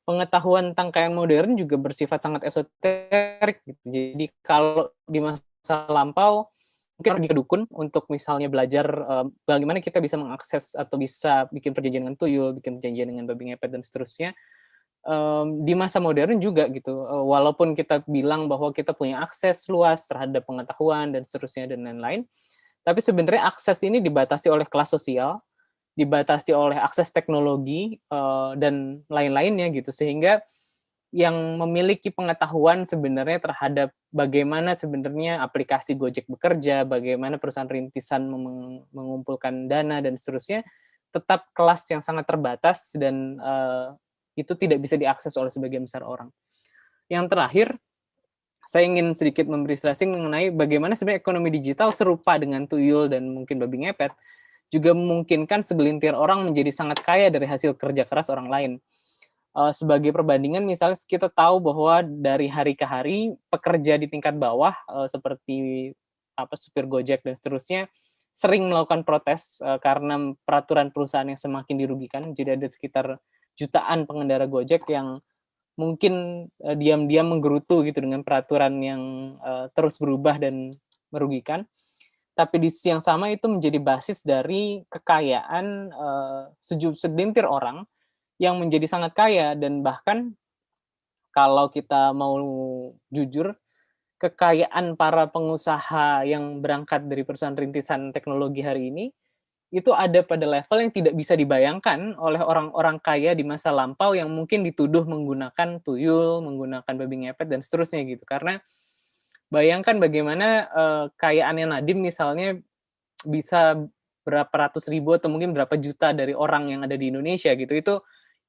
pengetahuan tentang kekayaan modern juga bersifat sangat esoterik gitu. Jadi kalau di masa lampau mungkin pergi ke dukun untuk misalnya belajar bagaimana kita bisa mengakses atau bisa bikin perjanjian dengan tuyul, bikin perjanjian dengan babi ngepet dan seterusnya. Di masa modern juga gitu, walaupun kita bilang bahwa kita punya akses luas terhadap pengetahuan dan seterusnya dan lain-lain, tapi sebenarnya akses ini dibatasi oleh kelas sosial, dibatasi oleh akses teknologi dan lain-lainnya gitu, sehingga yang memiliki pengetahuan sebenarnya terhadap bagaimana sebenarnya aplikasi Gojek bekerja, bagaimana perusahaan rintisan mengumpulkan dana dan seterusnya, tetap kelas yang sangat terbatas dan itu tidak bisa diakses oleh sebagian besar orang. Yang terakhir, saya ingin sedikit memberi stressing mengenai bagaimana sebenarnya ekonomi digital serupa dengan tuyul dan mungkin babi ngepet, juga memungkinkan segelintir orang menjadi sangat kaya dari hasil kerja keras orang lain. Sebagai perbandingan, misalnya kita tahu bahwa dari hari ke hari, pekerja di tingkat bawah, seperti supir Gojek dan seterusnya, sering melakukan protes karena peraturan perusahaan yang semakin dirugikan. Jadi ada sekitar jutaan pengendara Gojek yang mungkin diam-diam menggerutu gitu dengan peraturan yang terus berubah dan merugikan. Tapi di sisi yang sama itu menjadi basis dari kekayaan segelintir orang yang menjadi sangat kaya, dan bahkan kalau kita mau jujur, kekayaan para pengusaha yang berangkat dari perusahaan rintisan teknologi hari ini itu ada pada level yang tidak bisa dibayangkan oleh orang-orang kaya di masa lampau yang mungkin dituduh menggunakan tuyul, menggunakan babi ngepet dan seterusnya gitu. Karena bayangkan bagaimana kekayaannya Nadiem misalnya bisa berapa ratus ribu atau mungkin berapa juta dari orang yang ada di Indonesia gitu.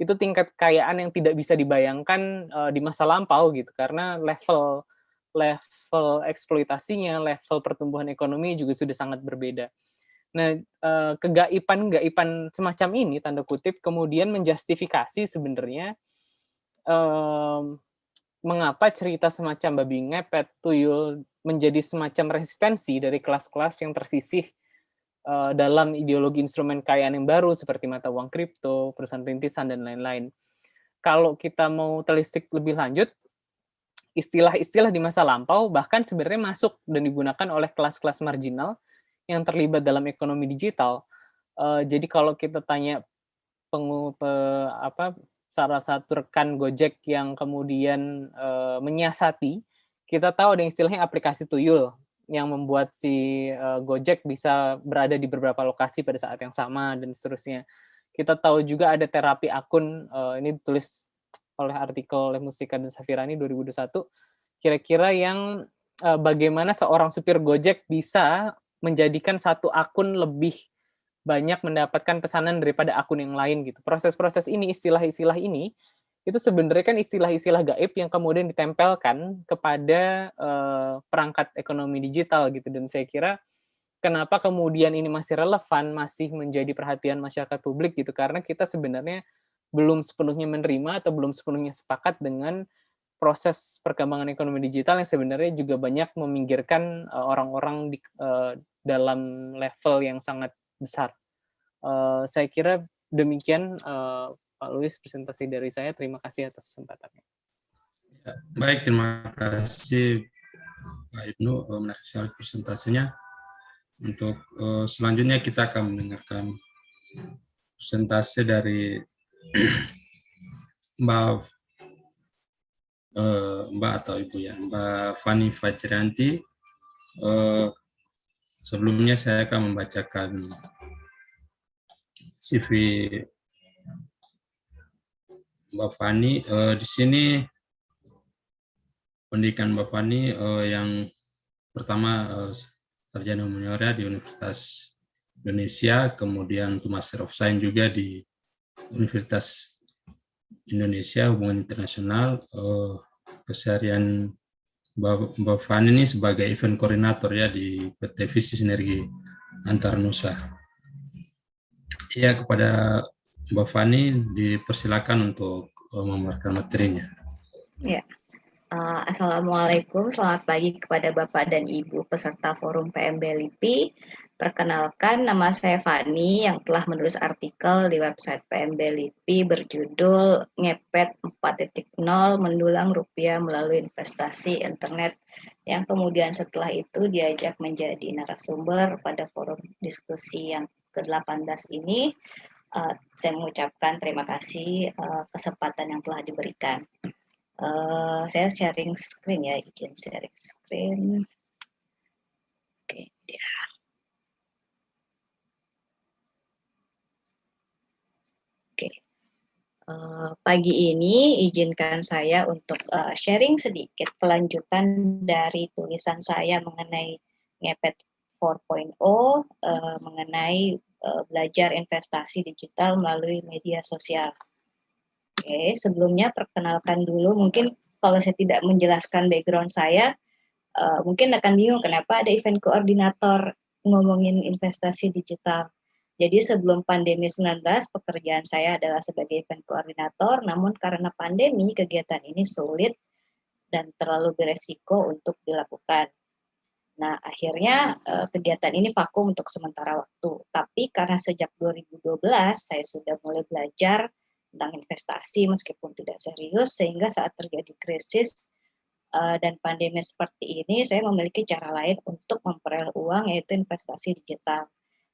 Itu tingkat kekayaan yang tidak bisa dibayangkan di masa lampau gitu, karena level eksploitasinya, level pertumbuhan ekonomi juga sudah sangat berbeda. Nah, kegaiban semacam ini, tanda kutip, kemudian menjustifikasi sebenarnya mengapa cerita semacam babi ngepet, tuyul, menjadi semacam resistensi dari kelas-kelas yang tersisih dalam ideologi instrumen kekayaan yang baru seperti mata uang kripto, perusahaan rintisan, dan lain-lain. Kalau kita mau telisik lebih lanjut, istilah-istilah di masa lampau bahkan sebenarnya masuk dan digunakan oleh kelas-kelas marginal yang terlibat dalam ekonomi digital. Jadi kalau kita tanya salah satu rekan Gojek yang kemudian menyiasati, kita tahu ada yang istilahnya aplikasi tuyul yang membuat si Gojek bisa berada di beberapa lokasi pada saat yang sama dan seterusnya. Kita tahu juga ada terapi akun, ini ditulis oleh artikel oleh Mustika dan Safirani 2021, kira-kira yang bagaimana seorang supir Gojek bisa menjadikan satu akun lebih banyak mendapatkan pesanan daripada akun yang lain gitu. Proses-proses ini, istilah-istilah ini, itu sebenarnya kan istilah-istilah gaib yang kemudian ditempelkan kepada perangkat ekonomi digital gitu. Dan saya kira kenapa kemudian ini masih relevan, masih menjadi perhatian masyarakat publik gitu, karena kita sebenarnya belum sepenuhnya menerima atau belum sepenuhnya sepakat dengan proses perkembangan ekonomi digital yang sebenarnya juga banyak meminggirkan orang-orang di dalam level yang sangat besar. Saya kira demikian Pak Louis presentasi dari saya. Terima kasih atas kesempatannya. Ya, baik, terima kasih Pak Ibnu, menarik sekali presentasinya. Untuk selanjutnya kita akan mendengarkan presentasi dari Mbak atau Ibu ya, Mbak Fani Fajrianti. Sebelumnya saya akan membacakan CV Mbak Fani. Di sini pendidikan Mbak Fani yang pertama sarjana humaniora di Universitas Indonesia, kemudian untuk Master of Science juga di Universitas Indonesia Hubungan Internasional. Keseharian Mbak Fani ini sebagai event koordinator ya di PT Visi Sinergi Antarnusa. Ya, kepada Mbak Fani dipersilakan untuk memaparkan materinya. Ya. Assalamualaikum, selamat pagi kepada Bapak dan Ibu peserta forum PMB LIPI. Perkenalkan, nama saya Fani yang telah menulis artikel di website PMB LIPI berjudul Ngepet 4.0 Mendulang Rupiah Melalui Investasi Internet, yang kemudian setelah itu diajak menjadi narasumber pada forum diskusi yang ke-18 ini. Saya mengucapkan terima kasih kesempatan yang telah diberikan. Saya sharing screen ya, izin sharing screen. Oke, dia. Oke. Pagi ini izinkan saya untuk sharing sedikit kelanjutan dari tulisan saya mengenai Ngepet 4.0, mengenai belajar investasi digital melalui media sosial. Oke, sebelumnya perkenalkan dulu, mungkin kalau saya tidak menjelaskan background saya, mungkin akan bingung kenapa ada event koordinator ngomongin investasi digital. Jadi sebelum pandemi 19, pekerjaan saya adalah sebagai event koordinator, namun karena pandemi, kegiatan ini sulit dan terlalu beresiko untuk dilakukan. Nah, akhirnya kegiatan ini vakum untuk sementara waktu. Tapi karena sejak 2012, saya sudah mulai belajar tentang investasi meskipun tidak serius, sehingga saat terjadi krisis dan pandemi seperti ini, saya memiliki cara lain untuk memperoleh uang, yaitu investasi digital.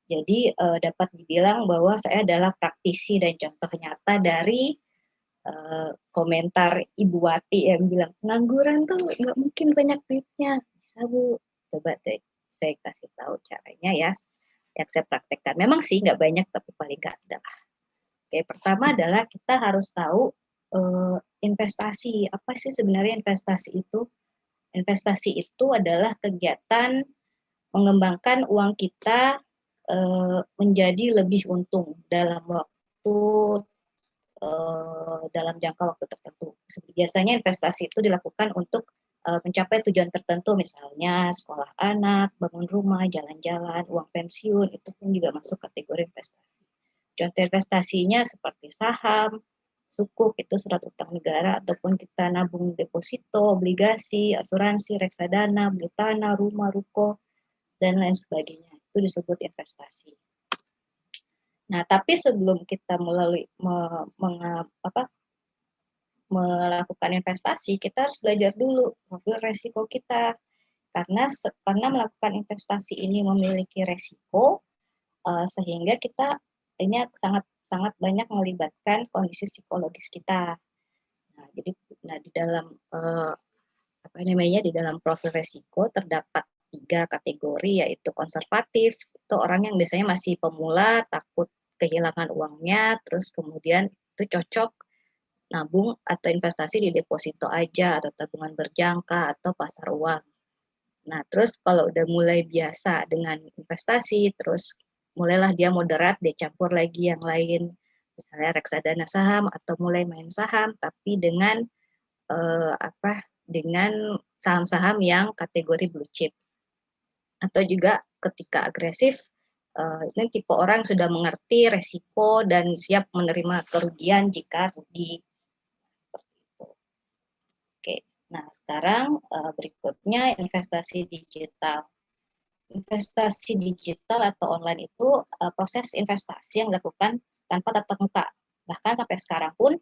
Jadi dapat dibilang bahwa saya adalah praktisi dan contoh nyata dari komentar Ibu Wati yang bilang, pengangguran tuh nggak mungkin banyak duitnya. Bisa Bu, coba saya kasih tahu caranya ya, yang saya praktekkan. Memang sih nggak banyak, tapi paling nggak ada. Oke, pertama adalah kita harus tahu investasi. Apa sih sebenarnya investasi itu? Investasi itu adalah kegiatan mengembangkan uang kita menjadi lebih untung dalam jangka waktu tertentu. Biasanya investasi itu dilakukan untuk mencapai tujuan tertentu, misalnya sekolah anak, bangun rumah, jalan-jalan, uang pensiun, itu pun juga masuk kategori investasi. Contoh investasinya seperti saham, sukuk, itu surat utang negara, ataupun kita nabung deposito, obligasi, asuransi, reksadana, beli tanah, rumah, ruko, dan lain sebagainya. Itu disebut investasi. Nah, tapi sebelum kita melakukan investasi, kita harus belajar dulu profil resiko kita. Karena melakukan investasi ini memiliki resiko, sehingga kita ini sangat banyak melibatkan kondisi psikologis kita. Nah, jadi di dalam di dalam profil resiko terdapat 3 kategori, yaitu konservatif, itu orang yang biasanya masih pemula, takut kehilangan uangnya, terus kemudian itu cocok nabung atau investasi di deposito aja, atau tabungan berjangka, atau pasar uang. Nah, terus kalau udah mulai biasa dengan investasi, terus mulailah dia moderat, dia campur lagi yang lain, misalnya reksadana saham, atau mulai main saham, tapi dengan dengan saham-saham yang kategori blue chip. Atau juga ketika agresif, ini tipe orang sudah mengerti resiko dan siap menerima kerugian jika rugi. Seperti itu. Oke, nah sekarang berikutnya investasi digital. Investasi digital atau online itu proses investasi yang dilakukan tanpa tatap muka. Bahkan sampai sekarang pun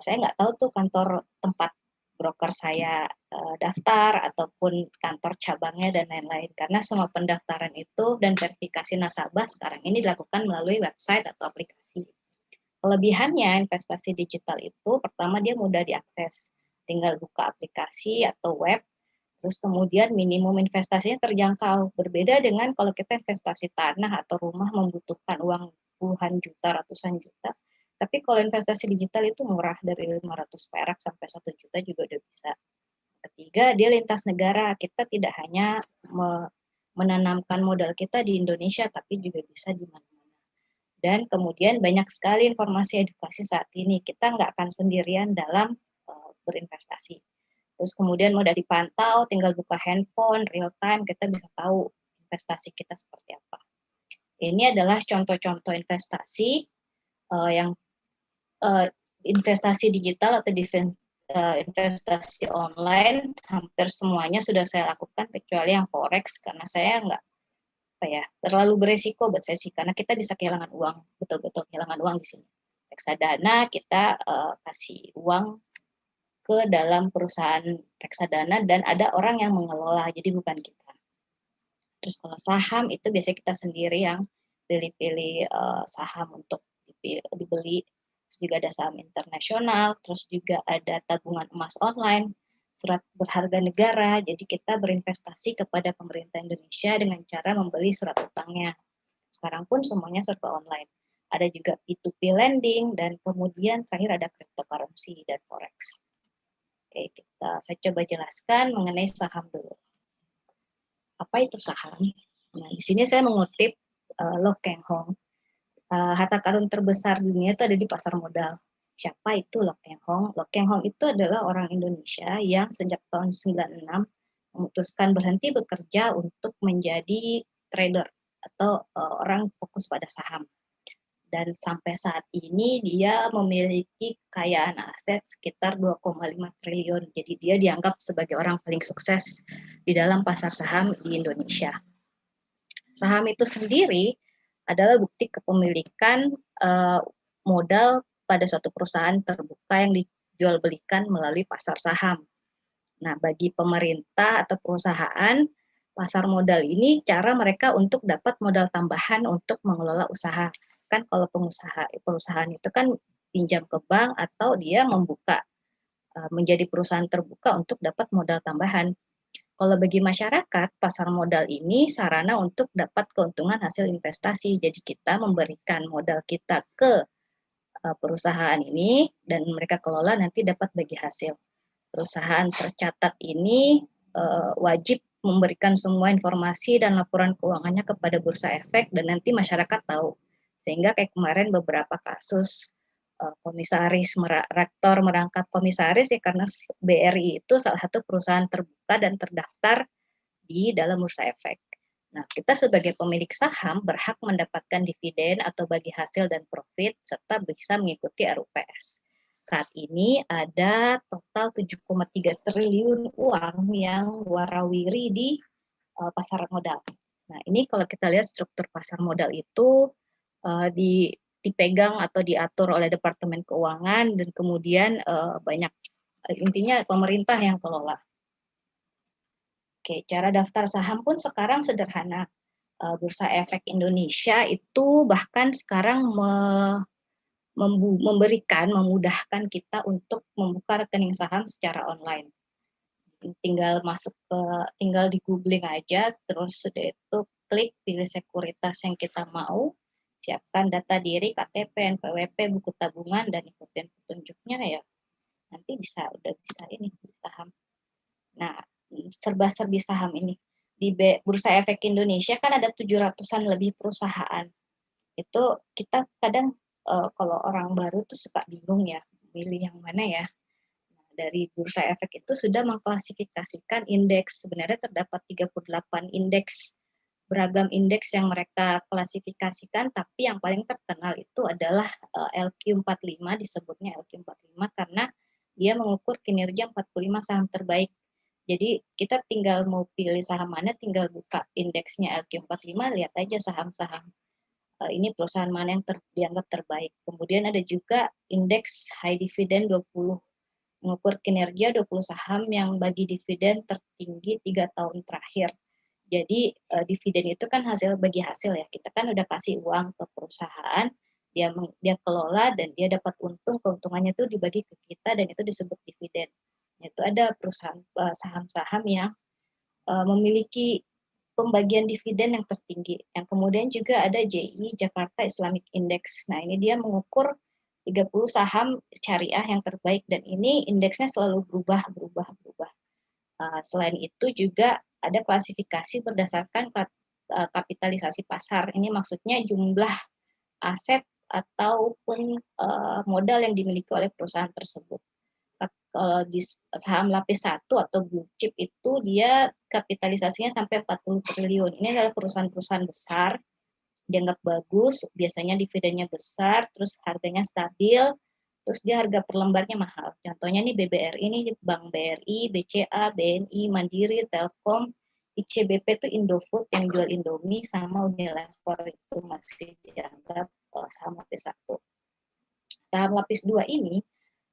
saya nggak tahu tuh kantor tempat broker saya daftar ataupun kantor cabangnya dan lain-lain, karena semua pendaftaran itu dan verifikasi nasabah sekarang ini dilakukan melalui website atau aplikasi. Kelebihannya investasi digital itu pertama dia mudah diakses, tinggal buka aplikasi atau web, terus kemudian minimum investasinya terjangkau. Berbeda dengan kalau kita investasi tanah atau rumah membutuhkan uang puluhan juta, ratusan juta. Tapi kalau investasi digital itu murah, dari 500 perak sampai 1 juta juga udah bisa. Ketiga, dia lintas negara. Kita tidak hanya menanamkan modal kita di Indonesia, tapi juga bisa di mana-mana. Dan kemudian banyak sekali informasi edukasi saat ini. Kita nggak akan sendirian dalam berinvestasi. Terus kemudian mudah dipantau, tinggal buka handphone, real time, kita bisa tahu investasi kita seperti apa. Ini adalah contoh-contoh investasi yang investasi digital atau investasi online, hampir semuanya sudah saya lakukan kecuali yang forex, karena saya nggak terlalu beresiko buat saya sih, karena kita bisa kehilangan uang, betul-betul kehilangan uang di sini. Reksadana kita kasih uang ke dalam perusahaan reksadana dan ada orang yang mengelola, jadi bukan kita. Terus kalau saham itu biasanya kita sendiri yang pilih-pilih saham untuk dibeli. Terus juga ada saham internasional, terus juga ada tabungan emas online, surat berharga negara. Jadi kita berinvestasi kepada pemerintah Indonesia dengan cara membeli surat utangnya. Sekarang pun semuanya serba online. Ada juga P2P lending, dan kemudian terakhir ada cryptocurrency dan forex. Oke, saya coba jelaskan mengenai saham dulu. Apa itu saham? Nah, di sini saya mengutip Lo Keng Hong. Harta karun terbesar dunia itu ada di pasar modal. Siapa itu Lo Keng Hong? Lo Keng Hong itu adalah orang Indonesia yang sejak tahun 96 memutuskan berhenti bekerja untuk menjadi trader atau orang fokus pada saham. Dan sampai saat ini dia memiliki kekayaan aset sekitar 2,5 triliun. Jadi dia dianggap sebagai orang paling sukses di dalam pasar saham di Indonesia. Saham itu sendiri adalah bukti kepemilikan modal pada suatu perusahaan terbuka yang dijual belikan melalui pasar saham. Nah, bagi pemerintah atau perusahaan, pasar modal ini cara mereka untuk dapat modal tambahan untuk mengelola usaha. Kan kalau perusahaan itu kan pinjam ke bank atau dia membuka menjadi perusahaan terbuka untuk dapat modal tambahan. Kalau bagi masyarakat, pasar modal ini sarana untuk dapat keuntungan hasil investasi. Jadi kita memberikan modal kita ke perusahaan ini dan mereka kelola, nanti dapat bagi hasil. Perusahaan tercatat ini wajib memberikan semua informasi dan laporan keuangannya kepada Bursa Efek dan nanti masyarakat tahu. Sehingga kayak kemarin beberapa kasus komisaris, rektor merangkap komisaris ya, karena BRI itu salah satu perusahaan terbuka dan terdaftar di dalam Bursa Efek. Nah, kita sebagai pemilik saham berhak mendapatkan dividen atau bagi hasil dan profit serta bisa mengikuti RUPS. Saat ini ada total 7,3 triliun uang yang warawiri di pasar modal. Nah, ini kalau kita lihat struktur pasar modal itu dipegang atau diatur oleh Departemen Keuangan dan kemudian banyak intinya pemerintah yang kelola. Oke, cara daftar saham pun sekarang sederhana. Bursa Efek Indonesia itu bahkan sekarang memudahkan kita untuk membuka rekening saham secara online. Tinggal di googling aja, terus sudah itu klik pilih sekuritas yang kita mau, siapkan data diri, KTP, NPWP, buku tabungan, dan ikutin petunjuknya ya. Nanti udah bisa ini saham. Nah, serba-serbi saham ini. Di Bursa Efek Indonesia kan ada 700-an lebih perusahaan. Itu kita kadang kalau orang baru tuh suka bingung ya, milih yang mana ya. Nah, dari Bursa Efek itu sudah mengklasifikasikan indeks. Sebenarnya terdapat 38 indeks, beragam indeks yang mereka klasifikasikan, tapi yang paling terkenal itu adalah LQ45, disebutnya LQ45 karena dia mengukur kinerja 45 saham terbaik. Jadi kita tinggal mau pilih saham mana, tinggal buka indeksnya LQ45, lihat aja saham-saham ini perusahaan mana yang dianggap terbaik. Kemudian ada juga indeks high dividend 20, mengukur kinerja 20 saham yang bagi dividen tertinggi 3 tahun terakhir. Jadi dividen itu kan hasil bagi hasil ya. Kita kan udah kasih uang ke perusahaan, dia kelola dan dia dapat untung, keuntungannya itu dibagi ke kita dan itu disebut dividen. Itu ada perusahaan saham-saham yang memiliki pembagian dividen yang tertinggi. Yang kemudian juga ada JI, Jakarta Islamic Index. Nah, ini dia mengukur 30 saham syariah yang terbaik dan ini indeksnya selalu berubah. Selain itu juga ada klasifikasi berdasarkan kapitalisasi pasar. Ini maksudnya jumlah aset ataupun modal yang dimiliki oleh perusahaan tersebut. Di saham lapis 1 atau blue chip itu dia kapitalisasinya sampai 40 triliun. Ini adalah perusahaan-perusahaan besar, dianggap bagus, biasanya dividennya besar, terus harganya stabil, terus dia harga per lembarnya mahal. Contohnya nih BBRI, ini Bank BRI, BCA, BNI, Mandiri, Telkom, ICBP itu Indofood yang jual Indomie, sama Unilever itu masih dianggap saham lapis 1. Saham lapis 2 ini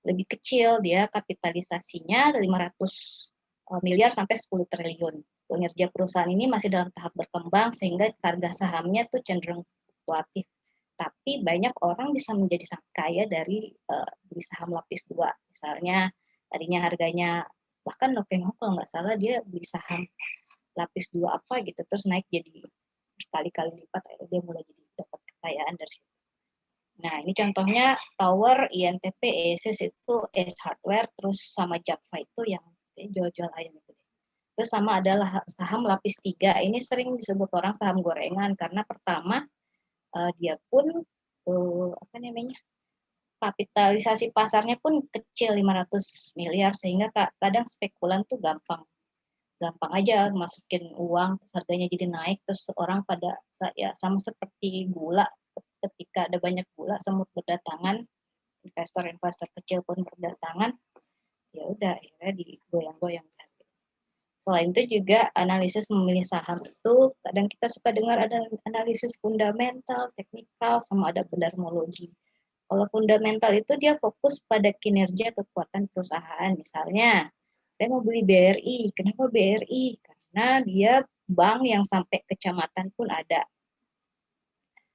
lebih kecil, dia kapitalisasinya 500 miliar sampai 10 triliun. Kinerja perusahaan ini masih dalam tahap berkembang sehingga harga sahamnya tuh cenderung fluktuatif. Tapi banyak orang bisa menjadi sangat kaya dari beli saham lapis 2. Misalnya tadinya harganya bahkan Nokeng kalau nggak salah dia beli saham lapis 2 apa gitu terus naik jadi berkali-kali lipat, dia mulai jadi dapat kekayaan dari situ. Nah, ini contohnya Tower, INTP, ESS itu Ace Hardware, terus sama Java itu yang jual-jual ayam itu. Terus sama adalah saham lapis 3, ini sering disebut orang saham gorengan, karena pertama dia pun, kapitalisasi pasarnya pun kecil, 500 miliar, sehingga kadang spekulan tuh gampang aja masukin uang, harganya jadi naik, terus orang pada, ya sama seperti gula, ketika ada banyak gula semut berdatangan, investor-investor kecil pun berdatangan, ya udah akhirnya digoyang-goyang. Selain itu juga analisis memilih saham itu kadang kita suka dengar ada analisis fundamental, teknikal, sama ada bendarmologi. Kalau fundamental itu dia fokus pada kinerja kekuatan perusahaan. Misalnya, saya mau beli BRI. Kenapa BRI? Karena dia bank yang sampai kecamatan pun ada.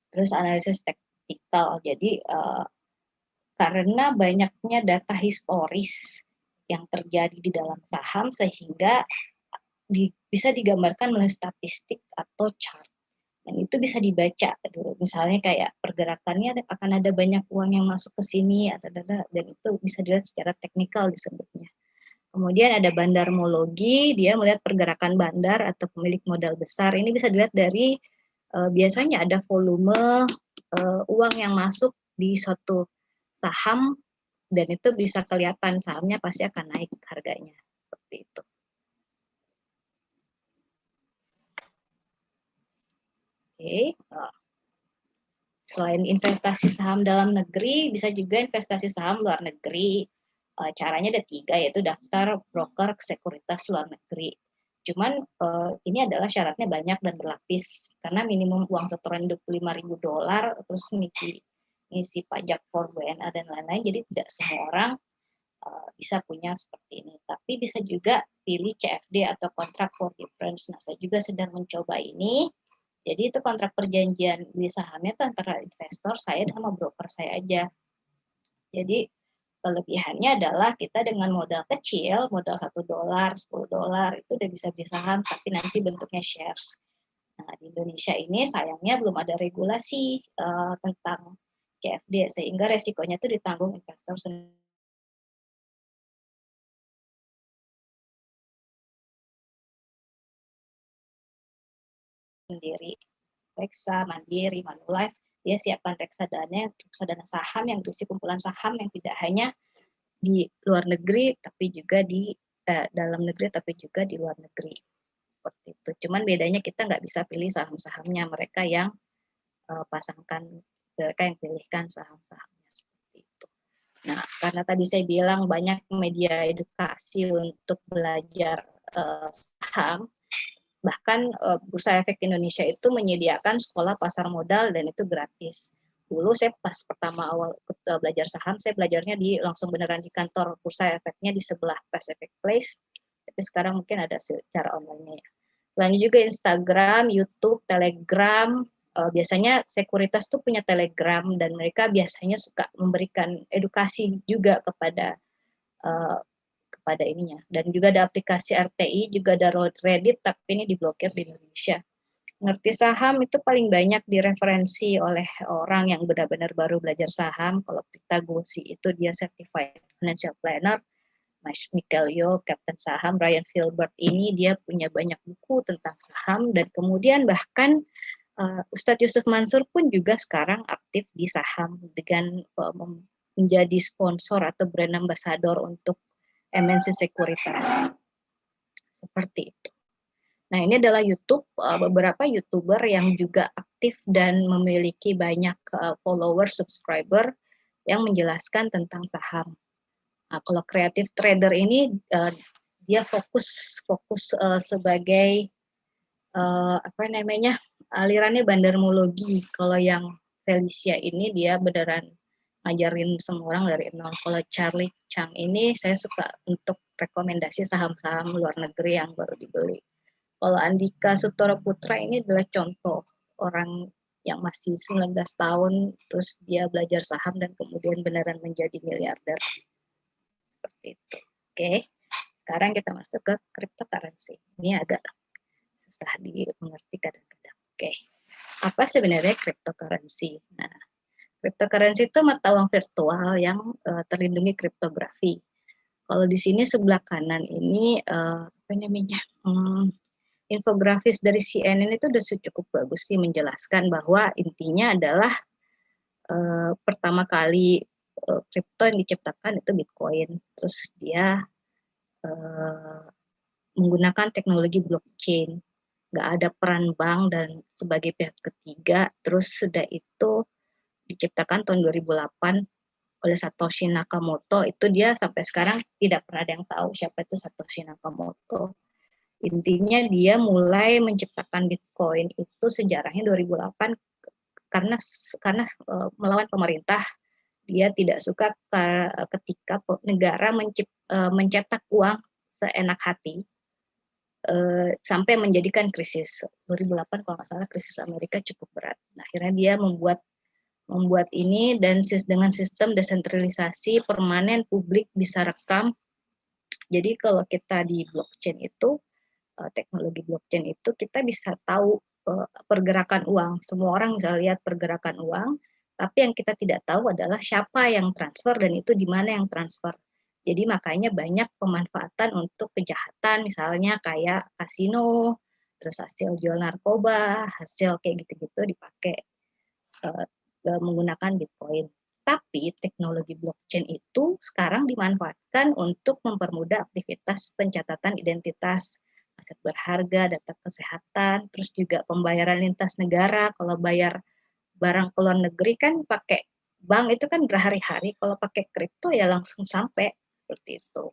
Terus analisis teknikal, jadi karena banyaknya data historis yang terjadi di dalam saham sehingga bisa digambarkan melalui statistik atau chart. Dan itu bisa dibaca, misalnya kayak pergerakannya akan ada banyak uang yang masuk ke sini, dan itu bisa dilihat secara teknikal disebutnya. Kemudian ada bandarmologi, dia melihat pergerakan bandar atau pemilik modal besar. Ini bisa dilihat dari biasanya ada volume uang yang masuk di suatu saham dan itu bisa kelihatan sahamnya pasti akan naik harganya seperti itu. Oke. selain investasi saham dalam negeri, bisa juga investasi saham luar negeri. Caranya ada 3, yaitu daftar broker sekuritas luar negeri. Cuman ini adalah syaratnya banyak dan berlapis, karena minimum uang setoran $25.000, terus ngisi pajak for WNA dan lain-lain, jadi tidak semua orang bisa punya seperti ini. Tapi bisa juga pilih CFD atau kontrak for difference. Nah, saya juga sedang mencoba ini. Jadi itu kontrak perjanjian beli sahamnya itu antara investor saya sama broker saya aja. Jadi kelebihannya adalah kita dengan modal kecil, modal $1, $10, itu udah bisa beli saham, tapi nanti bentuknya shares. Nah, di Indonesia ini sayangnya belum ada regulasi tentang CFD, sehingga resikonya itu ditanggung investor sendiri. Reksa, Mandiri, Manulife, dia siapkan reksadana saham yang berisi kumpulan saham yang tidak hanya di luar negeri, tapi juga di dalam negeri, tapi juga di luar negeri. Seperti itu. Cuman bedanya kita nggak bisa pilih saham-sahamnya, mereka yang mereka yang pilihkan saham-sahamnya seperti itu. Nah, karena tadi saya bilang banyak media edukasi untuk belajar saham, bahkan Bursa Efek Indonesia itu menyediakan sekolah pasar modal dan itu gratis. Dulu saya pas pertama awal belajar saham, saya belajarnya langsung beneran di kantor Bursa Efeknya di sebelah Pacific Place. Tapi sekarang mungkin ada secara online-nya ya. Selain juga Instagram, YouTube, Telegram. Biasanya sekuritas tuh punya Telegram dan mereka biasanya suka memberikan edukasi juga kepada ininya. Dan juga ada aplikasi RTI, juga ada Reddit, tapi ini diblokir di Indonesia. Ngerti saham itu paling banyak direferensi oleh orang yang benar-benar baru belajar saham. Kalau kita Gosi itu dia Certified Financial Planner, Michael Yo, Captain Saham, Ryan Filbert ini dia punya banyak buku tentang saham, dan kemudian bahkan Ustadz Yusuf Mansur pun juga sekarang aktif di saham dengan menjadi sponsor atau brand ambassador untuk MNC Sekuritas. Seperti itu. Nah, ini adalah YouTube, beberapa YouTuber yang juga aktif dan memiliki banyak followers, subscriber yang menjelaskan tentang saham. Nah, kalau creative trader ini dia fokus sebagai alirannya bandarmologi. Kalau yang Felicia ini dia beneran ngajarin semua orang dari nol. Kalau Charlie Chang ini saya suka untuk rekomendasi saham-saham luar negeri yang baru dibeli. Kalau Andika Sutoro Putra ini adalah contoh orang yang masih 19 tahun, terus dia belajar saham dan kemudian beneran menjadi miliarder. Seperti itu. Oke, sekarang kita masuk ke cryptocurrency. Ini agak susah dimengerti kadang-kadang. Oke, apa sebenarnya cryptocurrency? Nah, cryptocurrency itu mata uang virtual yang terlindungi kriptografi. Kalau di sini sebelah kanan ini infografis dari CNN itu sudah cukup bagus sih menjelaskan bahwa intinya adalah pertama kali kripto yang diciptakan itu Bitcoin. Terus dia menggunakan teknologi blockchain. Nggak ada peran bank dan sebagai pihak ketiga. Terus sudah itu diciptakan tahun 2008 oleh Satoshi Nakamoto. Itu dia sampai sekarang tidak pernah ada yang tahu siapa itu Satoshi Nakamoto. Intinya dia mulai menciptakan Bitcoin itu sejarahnya 2008 karena melawan pemerintah. Dia tidak suka ketika negara mencetak uang seenak hati sampai menjadikan krisis. 2008 kalau nggak salah krisis Amerika cukup berat. Nah, akhirnya dia membuat ini dan dengan sistem desentralisasi permanen, publik bisa rekam. Jadi kalau kita di blockchain itu, teknologi blockchain itu kita bisa tahu pergerakan uang. Semua orang bisa lihat pergerakan uang, tapi yang kita tidak tahu adalah siapa yang transfer dan itu di mana yang transfer. Jadi makanya banyak pemanfaatan untuk kejahatan, misalnya kayak kasino, terus hasil jual narkoba, hasil kayak gitu-gitu dipakai menggunakan Bitcoin. Tapi teknologi blockchain itu sekarang dimanfaatkan untuk mempermudah aktivitas pencatatan identitas, aset berharga, data kesehatan, terus juga pembayaran lintas negara. Kalau bayar barang ke luar negeri kan pakai bank itu kan berhari-hari, kalau pakai kripto ya langsung sampai seperti itu.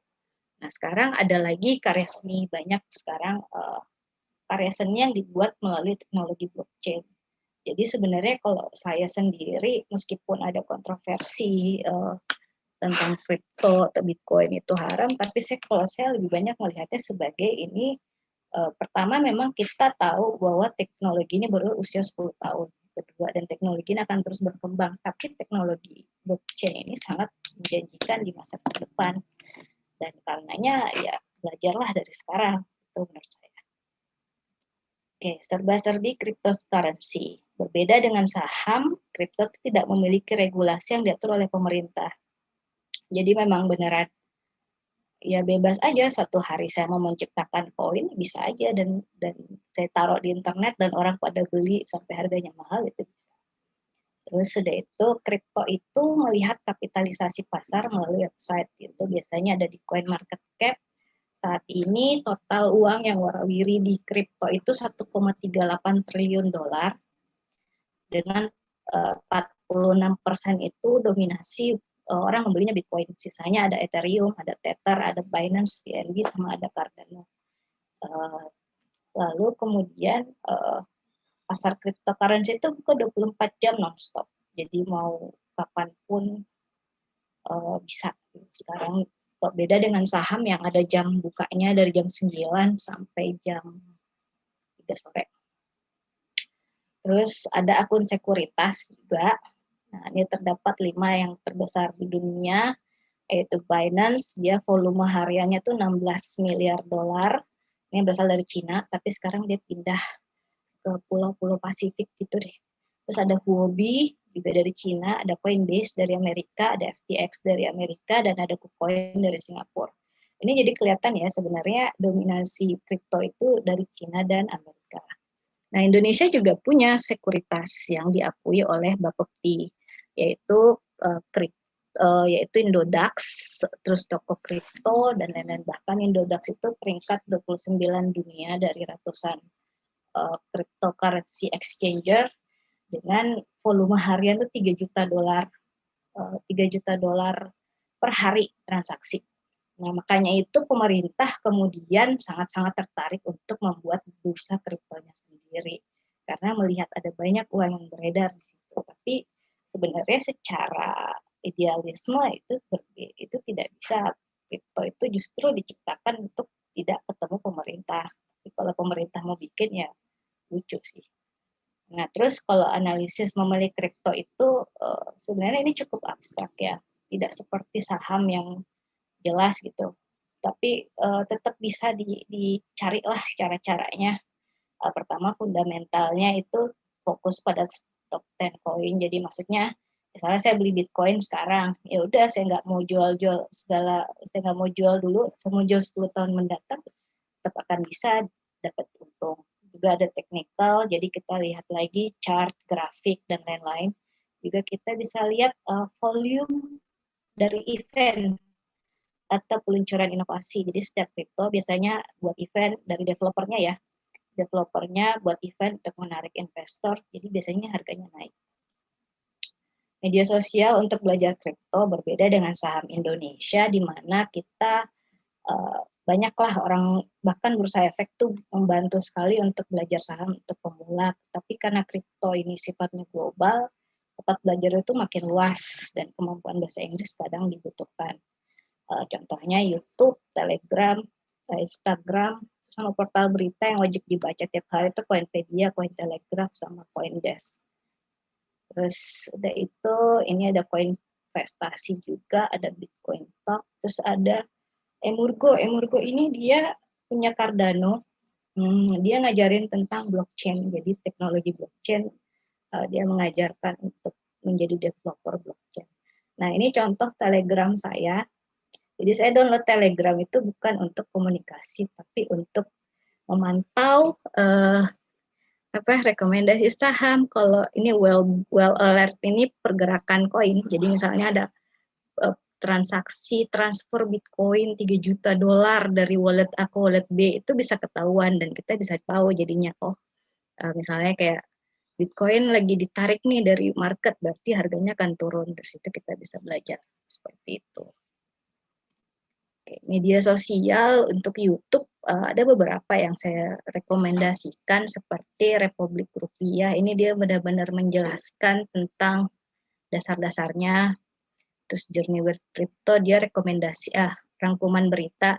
Nah sekarang ada lagi karya seni, banyak sekarang karya seni yang dibuat melalui teknologi blockchain. Jadi sebenarnya kalau saya sendiri meskipun ada kontroversi tentang kripto atau Bitcoin itu haram, tapi kalau saya lebih banyak melihatnya sebagai ini pertama memang kita tahu bahwa teknologi ini baru usia 10 tahun. Kedua, dan teknologi ini akan terus berkembang. Tapi teknologi blockchain ini sangat menjanjikan di masa depan. Dan karenanya ya belajarlah dari sekarang, itu menurut saya. Oke, serba-serbi cryptocurrency. Berbeda dengan saham, kripto tidak memiliki regulasi yang diatur oleh pemerintah. Jadi memang beneran ya bebas aja, satu hari saya mau menciptakan koin bisa aja dan saya taruh di internet dan orang pada beli sampai harganya mahal itu bisa. Terus sudah itu kripto itu melihat kapitalisasi pasar melalui website itu biasanya ada di CoinMarketCap. Saat ini total uang yang warawiri di kripto itu 1,38 triliun dolar dengan 46% itu dominasi orang membelinya Bitcoin, sisanya ada Ethereum, ada Tether, ada Binance, BNB, sama ada Cardano. Lalu kemudian pasar cryptocurrency itu buka 24 jam non-stop, jadi mau kapanpun bisa. Sekarang beda dengan saham yang ada jam bukanya dari jam 9 sampai jam 3 sore. Terus ada akun sekuritas juga. Nah, ini terdapat 5 yang terbesar di dunia, yaitu Binance, dia volume hariannya tuh 16 miliar dolar. Ini berasal dari Cina, tapi sekarang dia pindah ke pulau-pulau Pasifik gitu deh. Terus ada Huobi, juga dari Cina, ada Coinbase dari Amerika, ada FTX dari Amerika, dan ada KuCoin dari Singapura. Ini jadi kelihatan ya sebenarnya dominasi kripto itu dari Cina dan Amerika. Nah, Indonesia juga punya sekuritas yang diakui oleh Bapepti, yaitu yaitu Indodax, terus Toko Kripto, dan lain-lain. Bahkan Indodax itu peringkat 29 dunia dari ratusan cryptocurrency exchanger dengan volume harian itu 3 juta dolar, 3 juta dolar per hari transaksi. Nah, makanya itu pemerintah kemudian sangat-sangat tertarik untuk membuat bursa kriptonya sendiri. Karena melihat ada banyak uang yang beredar di situ. Tapi sebenarnya secara idealisme itu tidak bisa. Kripto itu justru diciptakan untuk tidak ketemu pemerintah. Tapi kalau pemerintah mau bikin ya lucu sih. Nah, terus kalau analisis memilih kripto itu sebenarnya ini cukup abstrak ya. Tidak seperti saham yang jelas gitu, tapi tetap bisa dicarilah cara-caranya. Pertama fundamentalnya itu fokus pada top 10 coin, jadi maksudnya misalnya saya beli Bitcoin sekarang, ya udah saya nggak mau jual-jual segala, saya nggak mau jual dulu, saya mau jual 10 tahun mendatang, tetap akan bisa dapat untung. Juga ada technical, jadi kita lihat lagi chart, grafik, dan lain-lain. Juga kita bisa lihat volume dari event atau peluncuran inovasi. Jadi setiap kripto biasanya buat event dari developernya ya. Developernya buat event untuk menarik investor, jadi biasanya harganya naik. Media sosial untuk belajar kripto berbeda dengan saham Indonesia, di mana kita banyaklah orang, bahkan Bursa Efek tuh membantu sekali untuk belajar saham untuk pemula. Tapi karena kripto ini sifatnya global, tempat belajar itu makin luas dan kemampuan bahasa Inggris kadang dibutuhkan. Contohnya YouTube, Telegram, Instagram, sama portal berita yang wajib dibaca tiap hari itu Coinpedia, Cointelegraph, sama Coindesk. Terus udah itu, ini ada koin investasi juga, ada Bitcoin Talk, terus ada Emurgo. Emurgo ini dia punya Cardano, dia ngajarin tentang blockchain, jadi teknologi blockchain, dia mengajarkan untuk menjadi developer blockchain. Nah ini contoh Telegram saya. Jadi saya download Telegram itu bukan untuk komunikasi, tapi untuk memantau rekomendasi saham. Kalau ini well alert ini pergerakan koin. Jadi misalnya ada transaksi transfer Bitcoin 3 juta dolar dari wallet A ke wallet B, itu bisa ketahuan dan kita bisa tahu jadinya misalnya kayak Bitcoin lagi ditarik nih dari market, berarti harganya akan turun. Dari situ kita bisa belajar seperti itu. Oke, media sosial untuk YouTube ada beberapa yang saya rekomendasikan seperti Republik Rupiah. Ini dia benar-benar menjelaskan tentang dasar-dasarnya. Terus Journey with Crypto dia rekomendasi rangkuman berita.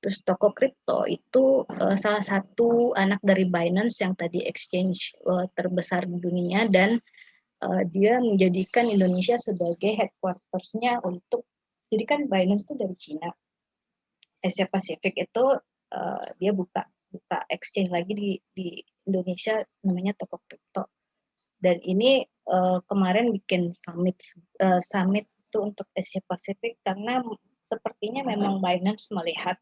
Terus Toko Kripto itu salah satu anak dari Binance yang tadi exchange terbesar di dunia, dan dia menjadikan Indonesia sebagai headquarters-nya untuk, jadi kan Binance itu dari Cina. Asia Pasifik itu dia buka exchange lagi di Indonesia namanya Toko Kripto. Dan ini kemarin bikin summit itu untuk Asia Pasifik karena sepertinya memang Binance melihat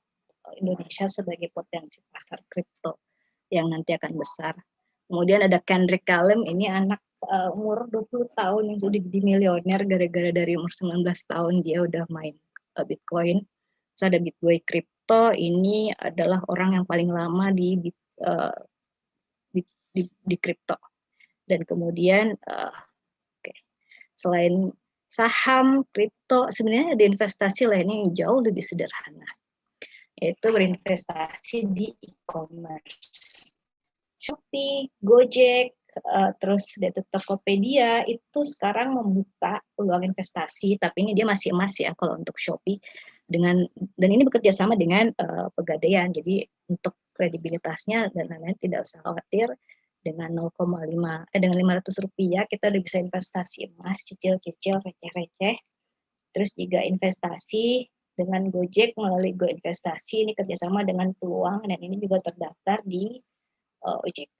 Indonesia sebagai potensi pasar kripto yang nanti akan besar. Kemudian ada Kendrick Lalem, ini anak umur 20 tahun yang sudah jadi miliuner gara-gara dari umur 19 tahun dia udah main Bitcoin. Terus ada Bitboy Crypto, ini adalah orang yang paling lama di kripto. Dan kemudian selain saham, kripto, sebenarnya ada investasi lainnya yang jauh lebih sederhana, yaitu berinvestasi di e-commerce. Shopee, Gojek, terus dari Tokopedia itu sekarang membuka peluang investasi, tapi ini dia masih emas ya kalau untuk Shopee, dan ini bekerja sama dengan Pegadaian, jadi untuk kredibilitasnya dan lain-lain tidak usah khawatir. Dengan 500 rupiah kita udah bisa investasi emas, cicil-cicil, receh-receh. Terus juga investasi dengan Gojek melalui Go Investasi, ini kerjasama dengan Peluang, dan ini juga terdaftar di OJK.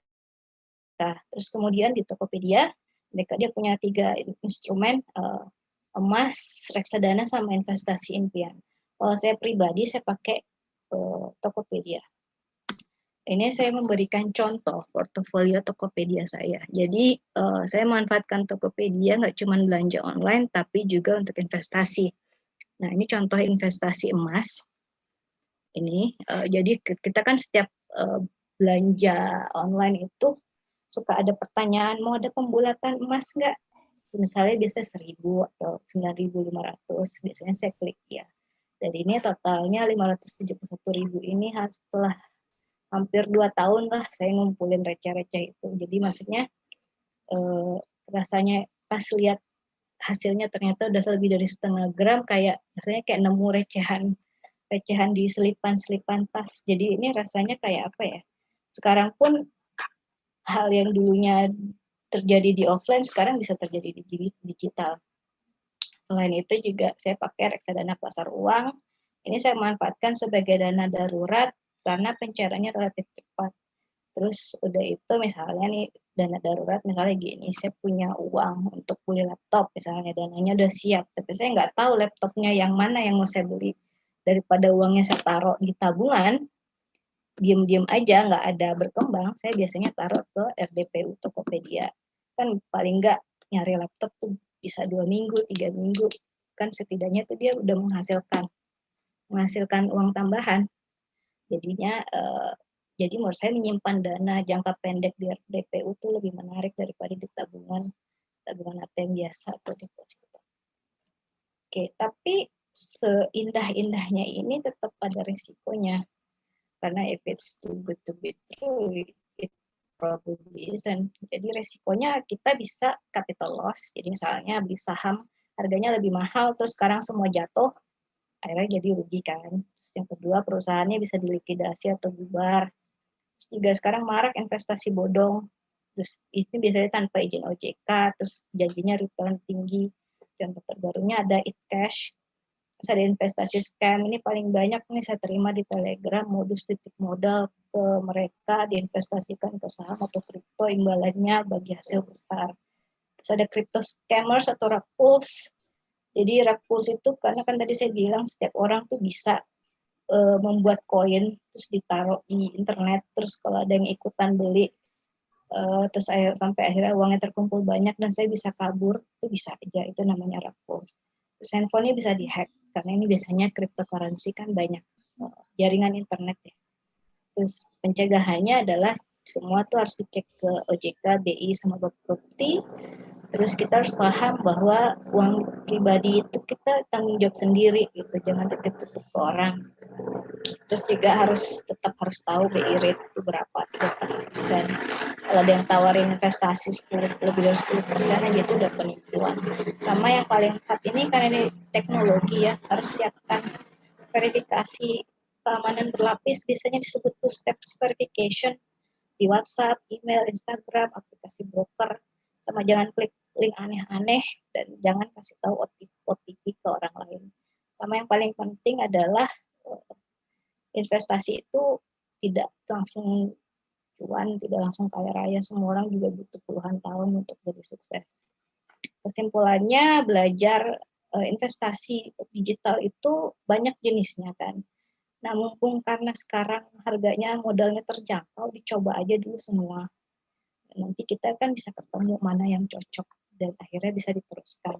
Terus kemudian di Tokopedia, dia punya 3 instrumen, emas, reksadana, sama investasi impian. Kalau saya pribadi, saya pakai Tokopedia. Ini saya memberikan contoh portofolio Tokopedia saya. Jadi saya manfaatkan Tokopedia nggak cuma belanja online, tapi juga untuk investasi. Nah, ini contoh investasi emas. Ini jadi kita kan setiap belanja online itu suka ada pertanyaan, mau ada pembulatan emas nggak? Misalnya biasanya 1.000 atau 9.500, biasanya saya klik ya. Dan ini totalnya 571.000 ini setelah hampir 2 tahun lah saya ngumpulin receh-receh itu. Jadi maksudnya rasanya pas lihat hasilnya ternyata udah lebih dari 0,5 gram, kayak rasanya kayak nemu recehan di selipan tas. Jadi ini rasanya kayak apa ya? Sekarang pun hal yang dulunya terjadi di offline sekarang bisa terjadi di digital. Selain itu juga saya pakai reksadana pasar uang. Ini saya manfaatkan sebagai dana darurat karena pencairannya relatif cepat. Terus udah itu misalnya nih dana darurat, misalnya gini, saya punya uang untuk beli laptop, misalnya dananya udah siap, tapi saya nggak tahu laptopnya yang mana yang mau saya beli. Daripada uangnya saya taruh di tabungan, diem-diem aja nggak ada berkembang, saya biasanya taruh ke RDPU Tokopedia. Kan paling nggak nyari laptop tuh bisa 2 minggu, 3 minggu, kan setidaknya tuh dia udah menghasilkan uang tambahan. Jadinya jadi menurut saya menyimpan dana jangka pendek di RDPU itu lebih menarik daripada di tabungan ATM biasa atau deposito. Oke, tapi seindah-indahnya ini tetap ada risikonya. Karena if it's too good to be true, it probably isn't. Jadi risikonya kita bisa capital loss. Jadi misalnya beli saham harganya lebih mahal, terus sekarang semua jatuh, akhirnya jadi rugi kan. Yang kedua, perusahaannya bisa dilikuidasi atau bubar. Juga sekarang marak investasi bodong. Terus ini biasanya tanpa izin OJK, terus janjinya return tinggi. Contoh terbarunya ada itcash. Terus ada investasi scam, ini paling banyak nih saya terima di Telegram, modus titip modal ke mereka, diinvestasikan ke saham atau kripto, imbalannya bagi hasil besar. Terus ada crypto scammers atau rug pulls. Jadi rug pulls itu karena kan tadi saya bilang setiap orang tuh bisa membuat koin terus ditaruh di internet, terus kalau ada yang ikutan beli terus sampai akhirnya uangnya terkumpul banyak dan saya bisa kabur, itu bisa aja, itu namanya rug pulls. Terus handphonenya bisa dihack karena ini biasanya cryptocurrency kan banyak jaringan internet ya. Terus pencegahannya adalah semua tuh harus dicek ke OJK, BI, sama Bapepti. Terus kita harus paham bahwa uang pribadi itu kita tanggung jawab sendiri gitu, jangan titip-titip ke orang. Terus juga tetap harus tahu BI rate itu berapa, 3,5%. Kalau ada yang tawarin investasi 10, lebih dari 10% aja itu udah penipuan. Sama yang paling empat ini, karena ini teknologi ya, harus siapkan verifikasi keamanan berlapis, biasanya disebut two-step verification di WhatsApp, email, Instagram, aplikasi broker. Sama jangan klik link aneh-aneh dan jangan kasih tahu OTP ke orang lain. Sama yang paling penting adalah investasi itu tidak langsung cuan, tidak langsung kaya raya. Semua orang juga butuh puluhan tahun untuk jadi sukses. Kesimpulannya, belajar investasi digital itu banyak jenisnya kan. Nah, mumpung karena sekarang harganya modalnya terjangkau, dicoba aja dulu semua. Nanti kita kan bisa ketemu mana yang cocok dan akhirnya bisa diteruskan.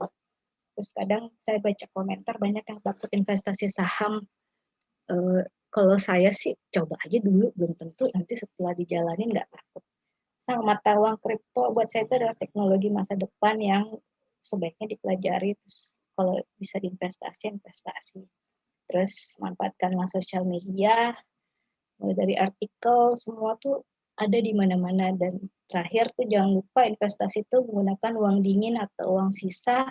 Terus kadang saya baca komentar banyak yang takut investasi saham. Kalau saya sih coba aja dulu, belum tentu nanti setelah dijalanin nggak takut. Sama mata uang kripto buat saya itu adalah teknologi masa depan yang sebaiknya dipelajari. Terus kalau bisa diinvestasi, investasi. Terus manfaatkanlah sosial media, mulai dari artikel, semua tuh ada di mana-mana. Dan terakhir tuh jangan lupa investasi itu menggunakan uang dingin atau uang sisa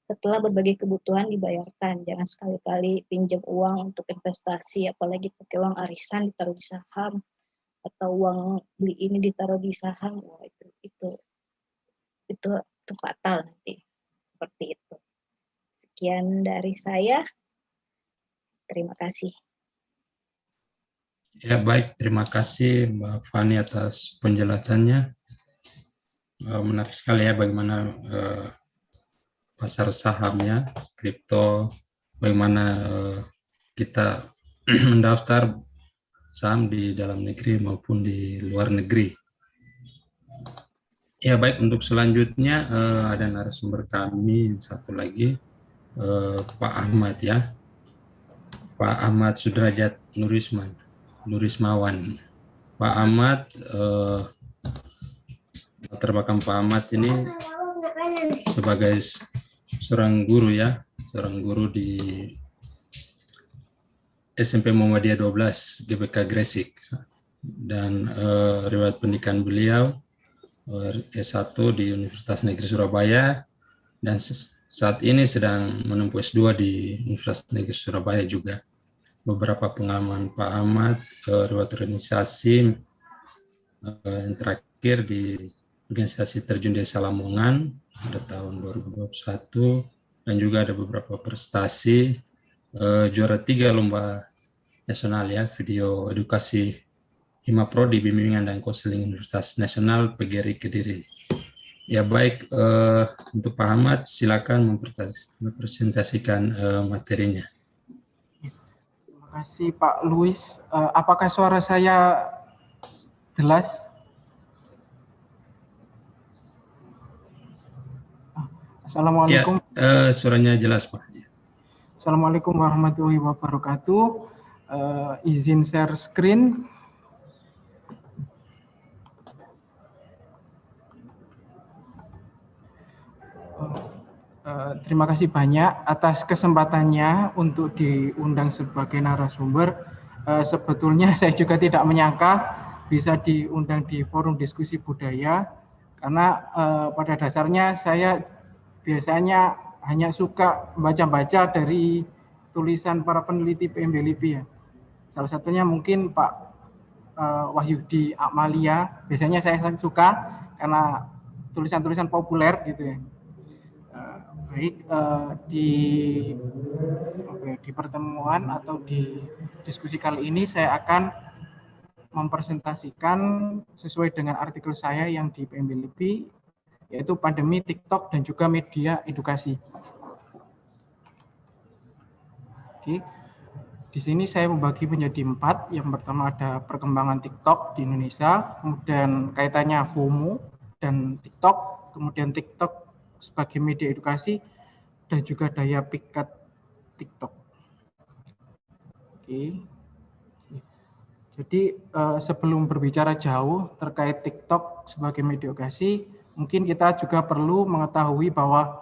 setelah berbagai kebutuhan dibayarkan. Jangan sekali-kali pinjam uang untuk investasi, apalagi pakai uang arisan ditaruh di saham atau uang beli ini ditaruh di saham. Wah, itu fatal nanti. Seperti itu. Sekian dari saya. Terima kasih. Ya, baik. Terima kasih Mbak Fani atas penjelasannya. Menarik sekali ya bagaimana pasar sahamnya, kripto, bagaimana kita mendaftar saham di dalam negeri maupun di luar negeri. Ya, baik. Untuk selanjutnya ada narasumber kami satu lagi, Pak Ahmad ya. Pak Ahmad Sudrajat Nurismawan. Pak Ahmad, latar belakang Pak Ahmad ini sebagai seorang guru ya, seorang guru di SMP Muhammadiyah 12 GBK Gresik, dan riwayat pendidikan beliau S1 di Universitas Negeri Surabaya, dan saat ini sedang menempuh S2 di Universitas Negeri Surabaya juga. Beberapa pengalaman Pak Ahmad, riwayat organisasi, yang terakhir di organisasi Terjun Desa Lamongan pada tahun 2021, dan juga ada beberapa prestasi, juara 3 lomba nasional ya, video edukasi Hima Prodi Bimbingan dan Konseling Universitas Nasional PGRI Kediri. Ya, baik, untuk Pak Ahmad silakan mempresentasikan materinya. Terima kasih Pak Luis. Apakah suara saya jelas? Assalamualaikum. Ya, suaranya jelas Pak. Assalamualaikum warahmatullahi wabarakatuh. Izin share screen. Terima kasih banyak atas kesempatannya untuk diundang sebagai narasumber. Sebetulnya saya juga tidak menyangka bisa diundang di forum diskusi budaya, karena pada dasarnya saya biasanya hanya suka baca-baca dari tulisan para peneliti PMB LIPI ya. Salah satunya mungkin Pak Wahyudi Akmalia, biasanya saya suka karena tulisan-tulisan populer gitu ya. Baik, di pertemuan atau di diskusi kali ini saya akan mempresentasikan sesuai dengan artikel saya yang di PMB LIPI, yaitu pandemi TikTok dan juga media edukasi. Oke, di sini saya membagi menjadi 4. Yang pertama ada perkembangan TikTok di Indonesia, kemudian kaitannya FOMO dan TikTok, kemudian TikTok sebagai media edukasi, dan juga daya pikat TikTok. Oke. Jadi sebelum berbicara jauh terkait TikTok sebagai media edukasi, mungkin kita juga perlu mengetahui bahwa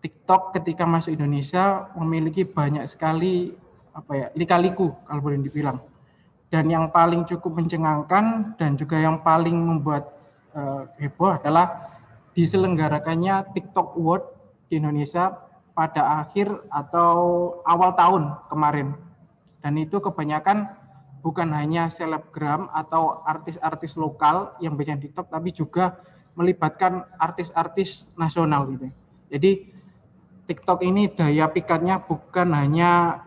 TikTok ketika masuk Indonesia memiliki banyak sekali lika-liku kalau boleh dibilang. Dan yang paling cukup mencengangkan dan juga yang paling membuat heboh adalah diselenggarakannya TikTok Award di Indonesia pada akhir atau awal tahun kemarin. Dan itu kebanyakan bukan hanya selebgram atau artis-artis lokal yang bikin TikTok, tapi juga melibatkan artis-artis nasional gitu. Jadi TikTok ini daya pikatnya bukan hanya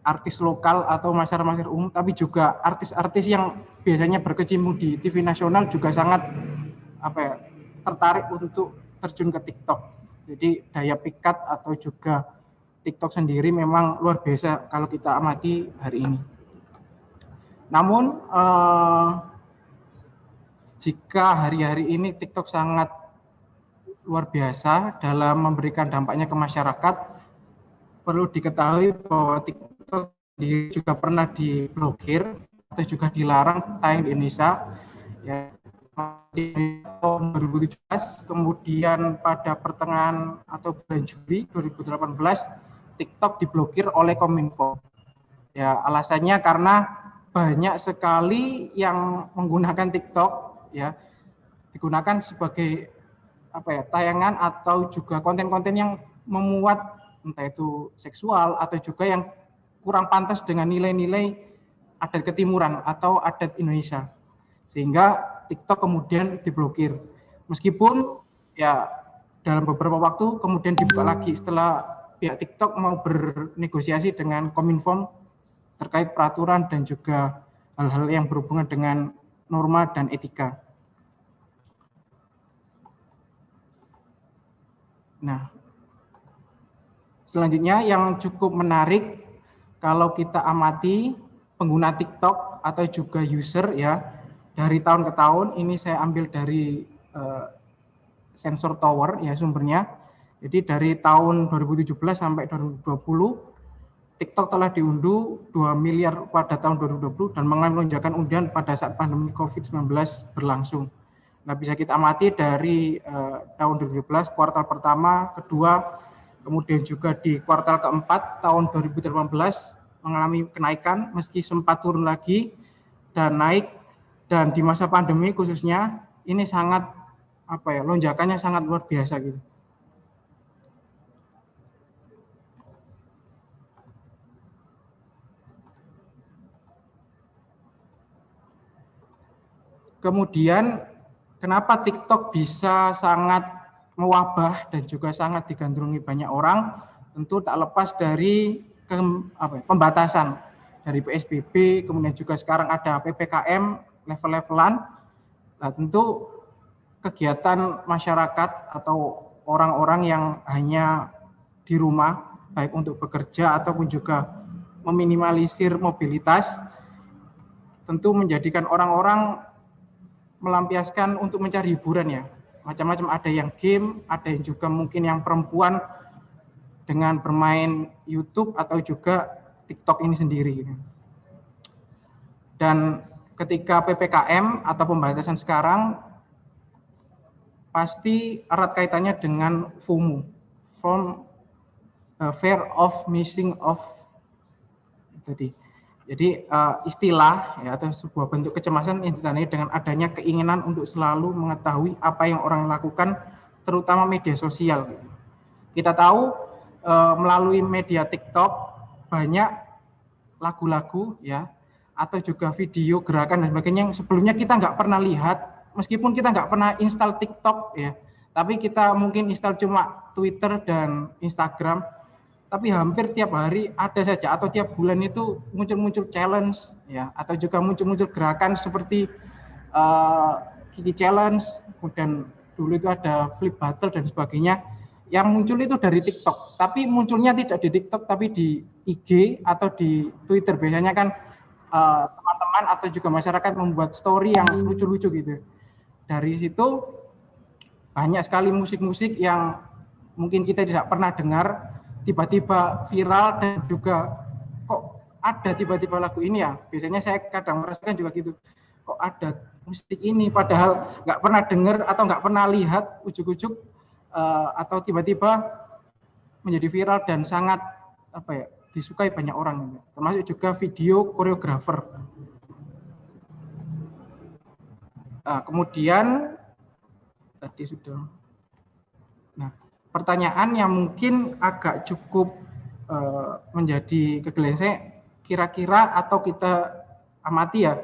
artis lokal atau masyarakat umum, tapi juga artis-artis yang biasanya berkecimpung di TV nasional juga sangat tertarik untuk terjun ke TikTok. Jadi daya pikat atau juga TikTok sendiri memang luar biasa kalau kita amati hari ini. Namun jika hari-hari ini TikTok sangat luar biasa dalam memberikan dampaknya ke masyarakat, perlu diketahui bahwa TikTok sendiri juga pernah diblokir atau juga dilarang tayang di Indonesia ya, di tahun 2017, kemudian pada pertengahan atau bulan Juli 2018 TikTok diblokir oleh Kominfo. Ya, alasannya karena banyak sekali yang menggunakan TikTok ya, digunakan sebagai tayangan atau juga konten-konten yang memuat entah itu seksual atau juga yang kurang pantas dengan nilai-nilai adat ketimuran atau adat Indonesia, sehingga TikTok kemudian diblokir. Meskipun ya dalam beberapa waktu kemudian dibuka lagi setelah pihak TikTok mau bernegosiasi dengan Kominfo terkait peraturan dan juga hal-hal yang berhubungan dengan norma dan etika. Nah, selanjutnya yang cukup menarik kalau kita amati pengguna TikTok atau juga user ya, dari tahun ke tahun, ini saya ambil dari Sensor Tower ya sumbernya. Jadi dari tahun 2017 sampai 2020 TikTok telah diunduh 2 miliar pada tahun 2020 dan mengalami lonjakan undian pada saat pandemi COVID-19 berlangsung. Nah, bisa kita amati dari tahun 2017, kuartal pertama, kedua, kemudian juga di kuartal keempat tahun 2018 mengalami kenaikan meski sempat turun lagi dan naik, dan di masa pandemi khususnya ini sangat lonjakannya sangat luar biasa gitu. Kemudian kenapa TikTok bisa sangat mewabah dan juga sangat digandrungi banyak orang? Tentu tak lepas dari pembatasan dari PSBB, kemudian juga sekarang ada PPKM level-levelan. Nah, tentu kegiatan masyarakat atau orang-orang yang hanya di rumah, baik untuk bekerja ataupun juga meminimalisir mobilitas, tentu menjadikan orang-orang melampiaskan untuk mencari hiburan ya. Macam-macam, ada yang game, ada yang juga mungkin yang perempuan dengan bermain YouTube atau juga TikTok ini sendiri. Dan ketika PPKM atau pembatasan sekarang pasti erat kaitannya dengan FOMO, fear of missing of tadi. Jadi istilah ya, atau sebuah bentuk kecemasan yang ditandai dengan adanya keinginan untuk selalu mengetahui apa yang orang lakukan, terutama media sosial. Kita tahu melalui media TikTok banyak lagu-lagu ya, atau juga video gerakan dan sebagainya yang sebelumnya kita nggak pernah lihat, meskipun kita nggak pernah install TikTok ya, tapi kita mungkin install cuma Twitter dan Instagram. Tapi hampir tiap hari ada saja atau tiap bulan itu muncul-muncul challenge ya, atau juga muncul-muncul gerakan seperti Kiki Challenge, kemudian dulu itu ada Flip Battle dan sebagainya yang muncul itu dari TikTok. Tapi munculnya tidak di TikTok tapi di IG atau di Twitter. Biasanya kan teman-teman atau juga masyarakat membuat story yang lucu-lucu gitu. Dari situ banyak sekali musik-musik yang mungkin kita tidak pernah dengar tiba-tiba viral dan juga kok ada tiba-tiba lagu ini ya, biasanya saya kadang merasakan juga gitu, kok ada musik ini padahal nggak pernah dengar atau nggak pernah lihat, ujuk-ujuk atau tiba-tiba menjadi viral dan sangat disukai banyak orang, termasuk juga video koreografer. Kemudian tadi sudah. Nah, pertanyaan yang mungkin agak cukup menjadi kegelisahan saya, kira-kira atau kita amati ya,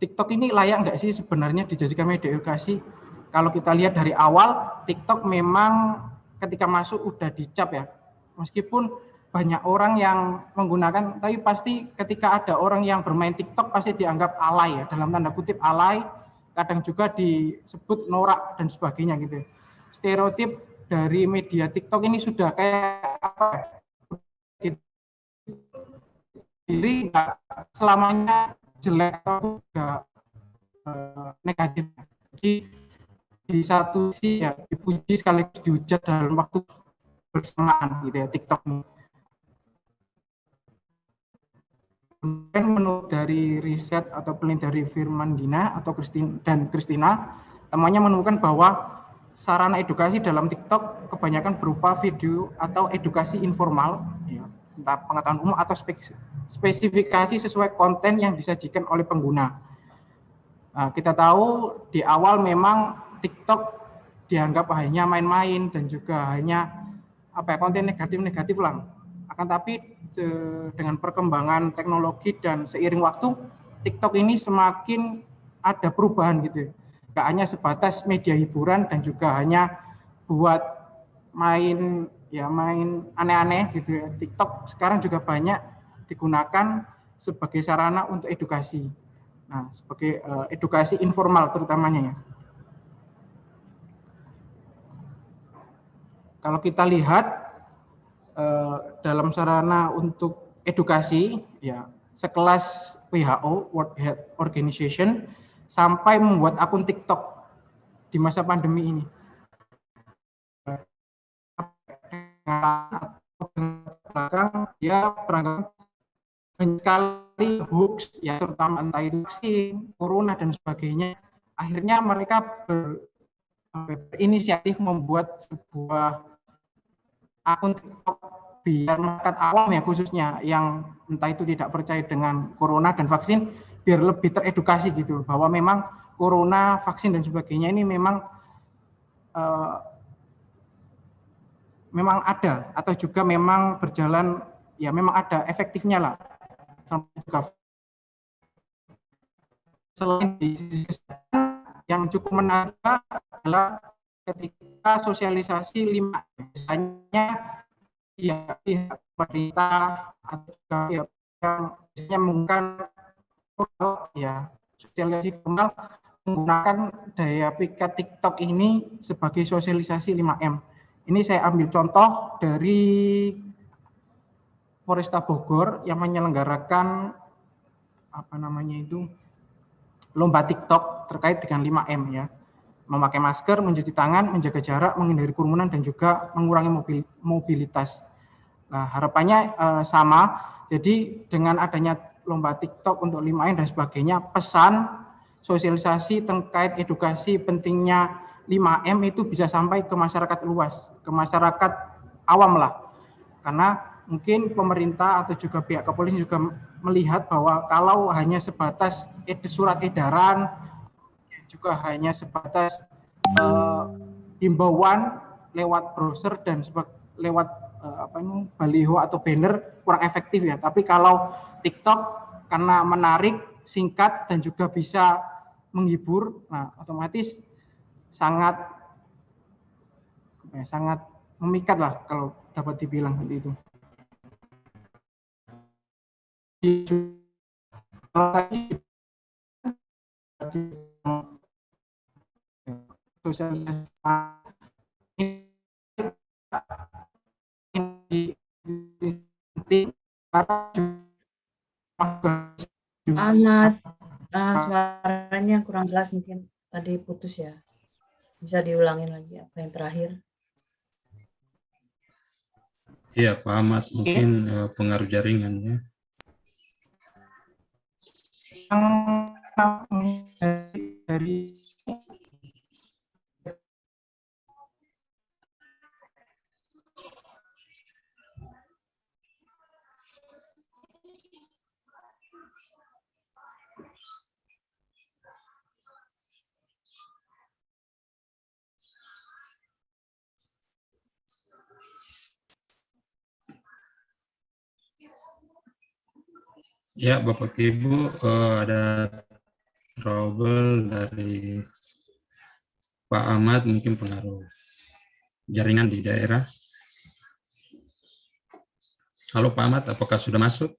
TikTok ini layak nggak sih sebenarnya dijadikan media edukasi? Kalau kita lihat dari awal, TikTok memang ketika masuk udah dicap ya, meskipun banyak orang yang menggunakan, tapi pasti ketika ada orang yang bermain TikTok pasti dianggap alay ya, dalam tanda kutip alay, kadang juga disebut norak dan sebagainya gitu. Stereotip dari media TikTok ini sudah kayak apa? Jadi nggak selamanya jelek atau juga negatif. Jadi di satu sisi ya dipuji sekaligus dihujat dalam waktu bersamaan gitu ya TikTok ini. Kemudian menurut dari riset atau penelitian dari Firmandina atau Christina, temannya menemukan bahwa sarana edukasi dalam TikTok kebanyakan berupa video atau edukasi informal, ya, entah pengetahuan umum atau spesifikasi sesuai konten yang disajikan oleh pengguna. Nah, kita tahu di awal memang TikTok dianggap hanya main-main dan juga hanya konten negatif-negatif lah. Akan tapi dengan perkembangan teknologi dan seiring waktu, TikTok ini semakin ada perubahan gitu. Gak hanya sebatas media hiburan dan juga hanya buat main aneh-aneh gitu ya. TikTok sekarang juga banyak digunakan sebagai sarana untuk edukasi. Nah, sebagai edukasi informal terutamanya ya. Kalau kita lihat dalam sarana untuk edukasi ya, sekelas WHO World Health Organization sampai membuat akun TikTok di masa pandemi ini. Dia berangkat sekali hoax ya, terutama entah itu vaksin, corona dan sebagainya. Akhirnya mereka berinisiatif membuat sebuah akun TikTok biar masyarakat awam ya khususnya yang entah itu tidak percaya dengan corona dan vaksin, biar lebih teredukasi gitu bahwa memang corona, vaksin dan sebagainya ini memang ada atau juga memang berjalan ya, memang ada efektifnya lah. Selain di sisi kesehatan, yang cukup menarik adalah ketika sosialisasi 5 biasanya ya pihak pemerintah atau pihak yang biasanya menggunakan ya sosialisasi formal menggunakan daya pikat TikTok ini sebagai sosialisasi 5M. Ini saya ambil contoh dari Polresta Bogor yang menyelenggarakan lomba TikTok terkait dengan 5M ya. Memakai masker, mencuci tangan, menjaga jarak, menghindari kerumunan dan juga mengurangi mobilitas. Nah, harapannya sama. Jadi dengan adanya lomba TikTok untuk 5M dan sebagainya, pesan sosialisasi terkait edukasi pentingnya 5M itu bisa sampai ke masyarakat luas, ke masyarakat awam lah. Karena mungkin pemerintah atau juga pihak kepolisian juga melihat bahwa kalau hanya sebatas surat edaran, juga hanya sebatas himbauan lewat browser dan lewat baliho atau banner kurang efektif ya. Tapi kalau TikTok karena menarik, singkat dan juga bisa menghibur, nah otomatis sangat memikat lah kalau dapat dibilang seperti itu. Ahmad, suaranya kurang jelas, mungkin tadi putus ya. Bisa diulangin lagi apa yang terakhir? Iya, Pak Ahmad, mungkin pengaruh jaringan ya. dari Ya, Bapak Ibu, ada trouble dari Pak Ahmad, mungkin pengaruh jaringan di daerah. Halo Pak Ahmad, apakah sudah masuk?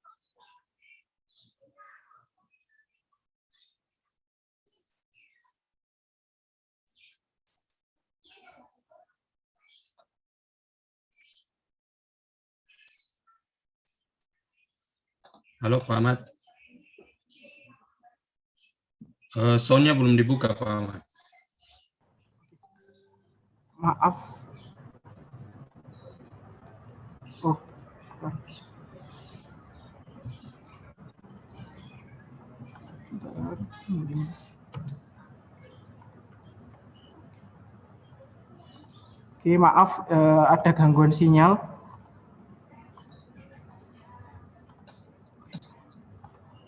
Halo Pak Ahmad. Soundnya belum dibuka Pak Ahmad. maaf. Oh. Oke, maaf ada gangguan sinyal.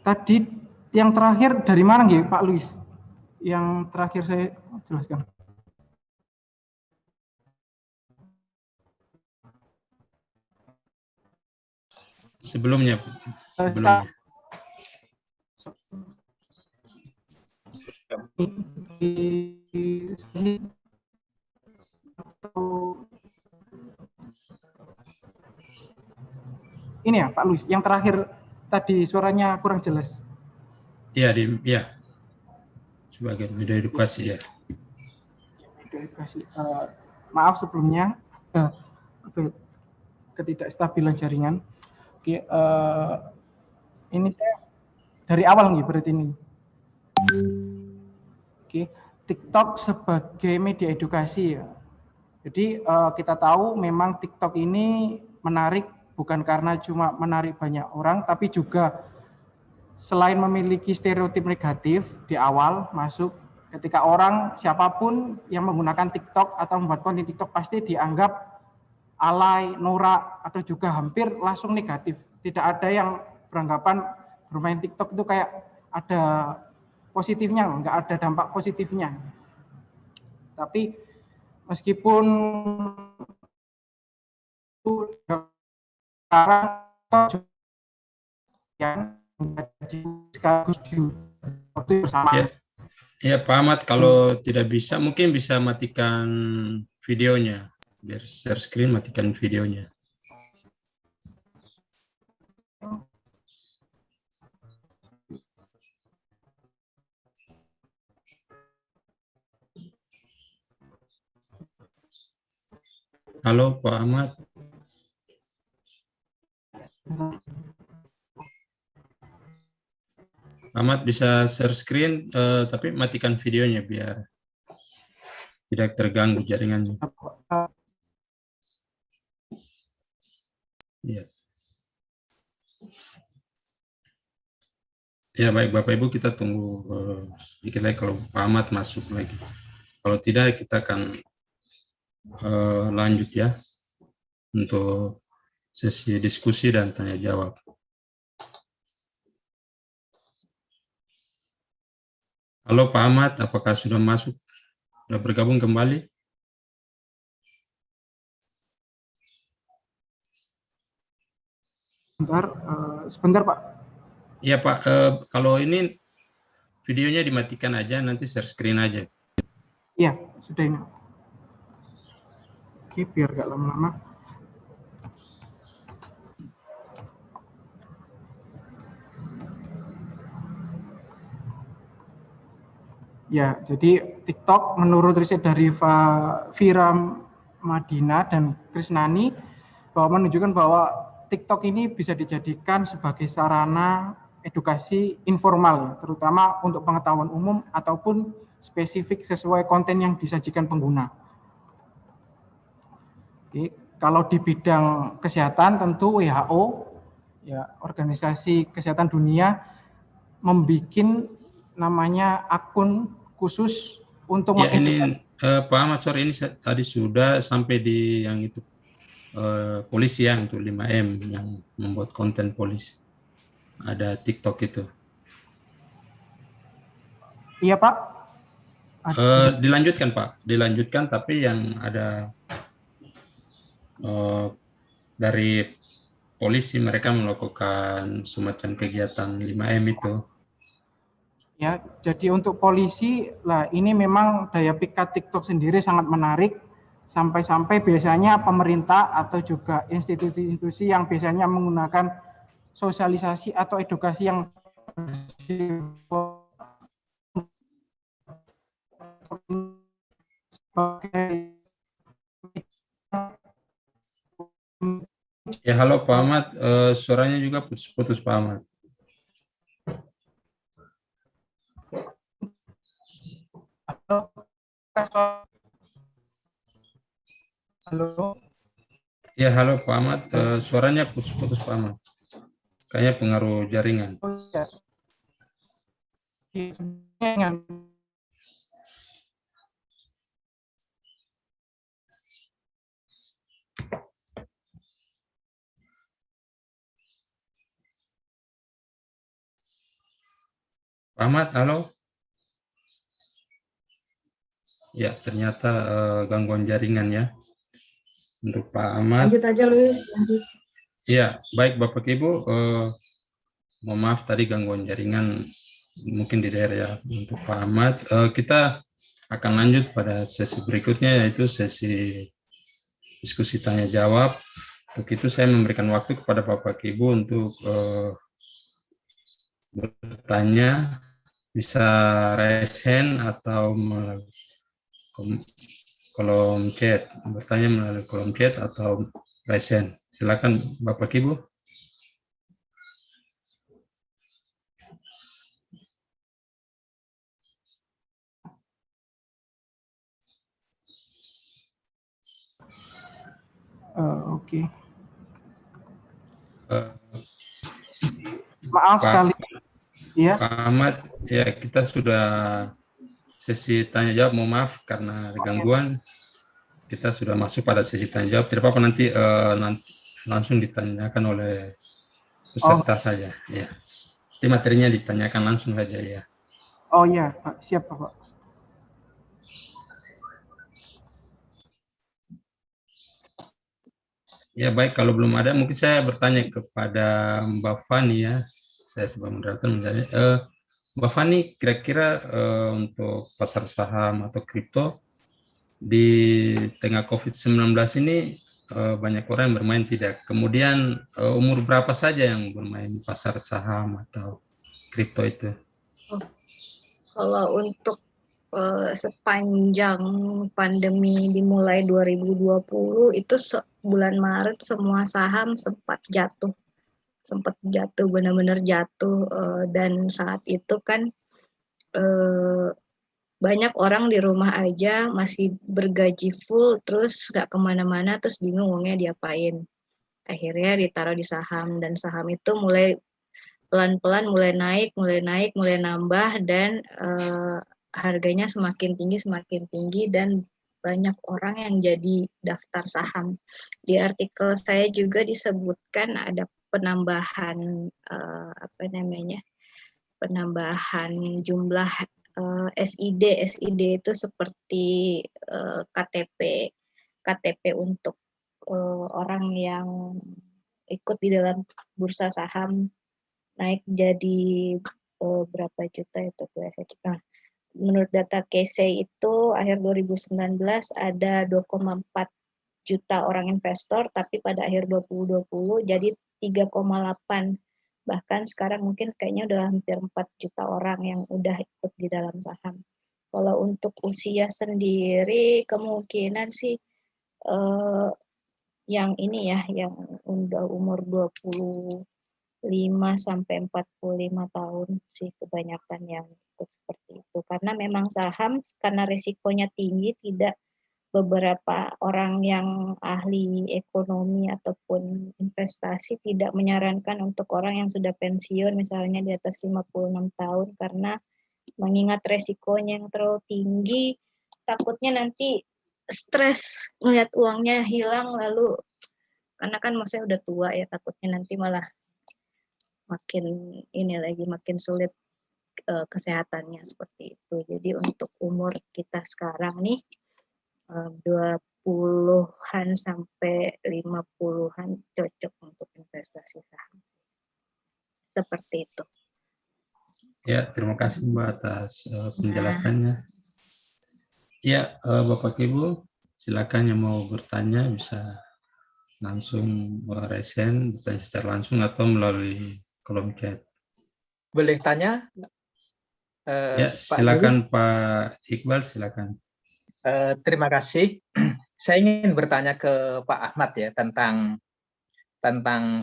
Tadi yang terakhir dari mana nggih, Pak Luis? Yang terakhir saya jelaskan. Sebelumnya. Ini ya Pak Luis, yang terakhir tadi suaranya kurang jelas. Iya, ya. Sebagai media edukasi ya. Edukasi. Maaf sebelumnya ketidakstabilan jaringan. Oke, ini saya dari awal nih berarti ini. Oke, TikTok sebagai media edukasi ya. Jadi kita tahu memang TikTok ini menarik bukan karena cuma menarik banyak orang, tapi juga selain memiliki stereotip negatif di awal masuk, ketika orang siapapun yang menggunakan TikTok atau membuat konten TikTok pasti dianggap alay, norak, atau juga hampir langsung negatif. Tidak ada yang beranggapan bermain TikTok itu kayak ada positifnya, nggak ada dampak positifnya. Tapi meskipun sekarang yang menjadi sekaligus waktu bersama. Ya Pak Ahmad, kalau tidak bisa mungkin bisa matikan videonya, biar share screen matikan videonya. Halo Pak Ahmad. Ahmad bisa share screen, tapi matikan videonya biar tidak terganggu jaringannya. Ya. Ya baik Bapak Ibu, kita tunggu sedikit lagi kalau Pak Ahmad masuk lagi. Kalau tidak kita akan lanjut ya untuk sesi diskusi dan tanya jawab. Halo Pak Ahmad, apakah sudah masuk? Sudah bergabung kembali? Sebentar Pak. Iya Pak, kalau ini videonya dimatikan aja, nanti share screen aja. Iya, sudah ini. Oke, biar gak lama-lama. Ya, jadi TikTok menurut riset dari Vira Madina dan Krisnani bahwa menunjukkan bahwa TikTok ini bisa dijadikan sebagai sarana edukasi informal, terutama untuk pengetahuan umum ataupun spesifik sesuai konten yang disajikan pengguna. Oke, kalau di bidang kesehatan tentu WHO, ya Organisasi Kesehatan Dunia, membuat namanya akun khusus untuk Ya, ini Pak Ahmad, sore ini tadi sudah sampai di yang itu polisi ya, untuk 5M yang membuat konten polisi. Ada TikTok itu. Iya Pak. Dilanjutkan Pak, dilanjutkan, tapi yang ada dari polisi mereka melakukan semacam kegiatan 5M itu. Ya, jadi untuk polisi lah ini memang daya pikat TikTok sendiri sangat menarik, sampai-sampai biasanya pemerintah atau juga institusi-institusi yang biasanya menggunakan sosialisasi atau edukasi yang Ya, halo Pak Ahmad, suaranya juga putus-putus Pak Ahmad. Halo. Ya, halo Pak Ahmad, suaranya putus-putus Pak Ahmad. Kayaknya pengaruh jaringan. Oh, ya. Pak Ahmad, halo. Ya, ternyata gangguan jaringan ya. Untuk Pak Ahmad. Lanjut aja Luis, lanjut. Ya, baik Bapak Ibu, mohon maaf tadi gangguan jaringan mungkin di daerah ya. Untuk Pak Ahmad, kita akan lanjut pada sesi berikutnya, yaitu sesi diskusi tanya jawab. Untuk itu saya memberikan waktu kepada Bapak Ibu untuk bertanya, bisa raise hand atau kolom chat, bertanya melalui kolom chat atau raise hand. Silakan Bapak Ibu. Oke. Maaf sekali. Ya. Pak Ahmad, ya kita sudah sesi tanya jawab. Mohon maaf karena ada gangguan. Kita sudah masuk pada sesi tanya jawab. Tidak apa-apa, nanti langsung ditanyakan oleh peserta saja. Ya. Jadi materinya ditanyakan langsung saja ya. Oh ya, Pak. Siap Pak. Ya baik, kalau belum ada mungkin saya bertanya kepada Mbak Fani ya. Saya sebagai moderator misalnya. Mbak Fani, kira-kira untuk pasar saham atau kripto di tengah COVID-19 ini banyak orang yang bermain tidak. Kemudian umur berapa saja yang bermain pasar saham atau kripto itu? Kalau untuk sepanjang pandemi dimulai 2020 itu bulan Maret semua saham sempat jatuh benar-benar jatuh, dan saat itu kan banyak orang di rumah aja masih bergaji full terus nggak kemana-mana terus bingung uangnya diapain, akhirnya ditaruh di saham dan saham itu mulai pelan-pelan mulai naik mulai nambah dan harganya semakin tinggi dan banyak orang yang jadi daftar saham. Di artikel saya juga disebutkan ada penambahan penambahan jumlah SID itu seperti KTP untuk orang yang ikut di dalam bursa saham naik jadi berapa juta itu nah, menurut data KSEI itu akhir 2019 ada 2,4 juta orang investor, tapi pada akhir 2020 jadi 3,8. Bahkan sekarang mungkin kayaknya udah hampir 4 juta orang yang udah ikut di dalam saham. Kalau untuk usia sendiri kemungkinan sih yang ini ya, yang udah umur 25 sampai 45 tahun sih kebanyakan yang ikut seperti itu. Karena memang saham karena risikonya tinggi tidak beberapa orang yang ahli ekonomi ataupun investasi tidak menyarankan untuk orang yang sudah pensiun misalnya di atas 56 tahun karena mengingat resikonya yang terlalu tinggi, takutnya nanti stres melihat uangnya hilang lalu karena kan maksudnya udah tua ya, takutnya nanti malah makin ini lagi makin sulit kesehatannya seperti itu. Jadi untuk umur kita sekarang nih 20-an sampai 50-an cocok untuk investasi saham. Seperti itu. Ya, terima kasih Mbak atas penjelasannya. Ya, Bapak Ibu, silakan yang mau bertanya bisa langsung resen, bertanya secara langsung atau melalui kolom chat. Boleh tanya? Ya, silakan Pak Iqbal, silakan. Terima kasih. Saya ingin bertanya ke Pak Ahmad ya tentang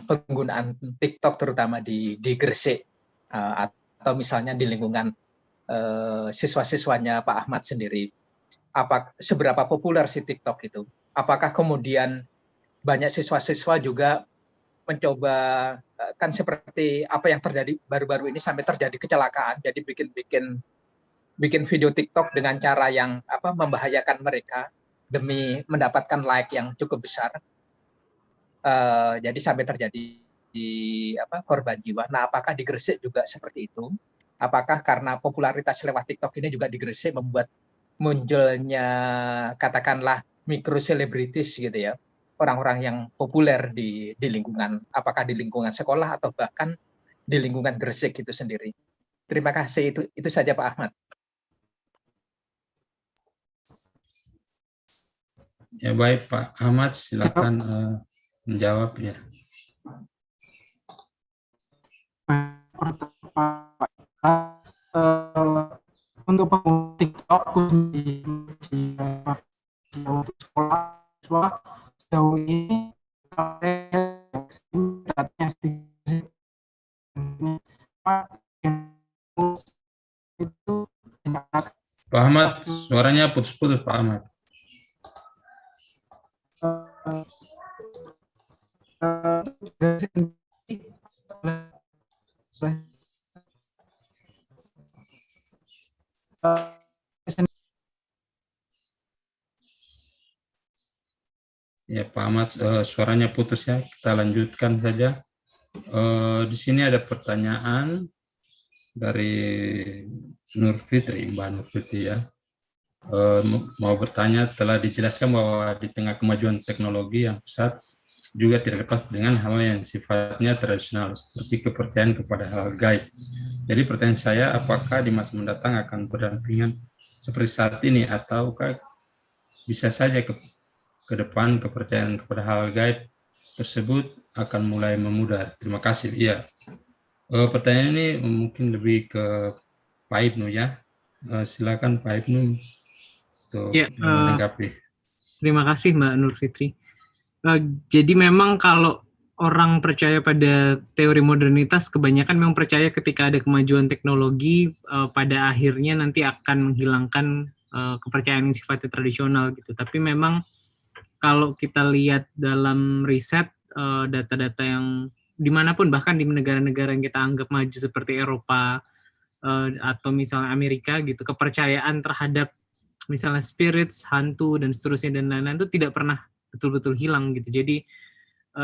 penggunaan TikTok terutama di Gresik atau misalnya di lingkungan siswa-siswanya Pak Ahmad sendiri. Seberapa populer sih TikTok itu? Apakah kemudian banyak siswa-siswa juga mencoba, kan seperti apa yang terjadi baru-baru ini sampai terjadi kecelakaan, jadi bikin video TikTok dengan cara yang membahayakan mereka demi mendapatkan like yang cukup besar. Jadi sampai terjadi korban jiwa. Nah, apakah di Gresik juga seperti itu? Apakah karena popularitas lewat TikTok ini juga di Gresik membuat munculnya katakanlah mikro selebritis gitu ya, orang-orang yang populer di lingkungan, apakah di lingkungan sekolah atau bahkan di lingkungan Gresik itu sendiri. Terima kasih, itu saja Pak Ahmad. Ya baik Pak Ahmad, silakan menjawab ya. Untuk pengguna TikTok di sekolah sejauh ini Pak Ahmad, suaranya putus-putus Pak Ahmad. Ya Pak Ahmad, suaranya putus ya. Kita lanjutkan saja. Di sini ada pertanyaan dari Nur Fitri, Mbak Nur Fitri ya. Mau bertanya, telah dijelaskan bahwa di tengah kemajuan teknologi yang pesat juga tidak lepas dengan hal yang sifatnya tradisional seperti kepercayaan kepada hal gaib. Jadi pertanyaan saya, apakah di masa mendatang akan berdampingan seperti saat ini ataukah bisa saja ke depan kepercayaan kepada hal gaib tersebut akan mulai memudar? Terima kasih. Iya. Pertanyaan ini mungkin lebih ke Pak Ibnu ya. Silakan Pak Ibnu untuk menanggapi. Terima kasih Mbak Nur Fitri. Jadi memang kalau orang percaya pada teori modernitas, kebanyakan memang percaya ketika ada kemajuan teknologi, pada akhirnya nanti akan menghilangkan kepercayaan yang sifatnya tradisional gitu. Tapi memang kalau kita lihat dalam riset, data-data yang dimanapun, bahkan di negara-negara yang kita anggap maju seperti Eropa atau misalnya Amerika gitu, kepercayaan terhadap misalnya spirits, hantu, dan seterusnya dan lain-lain itu tidak pernah betul-betul hilang gitu. Jadi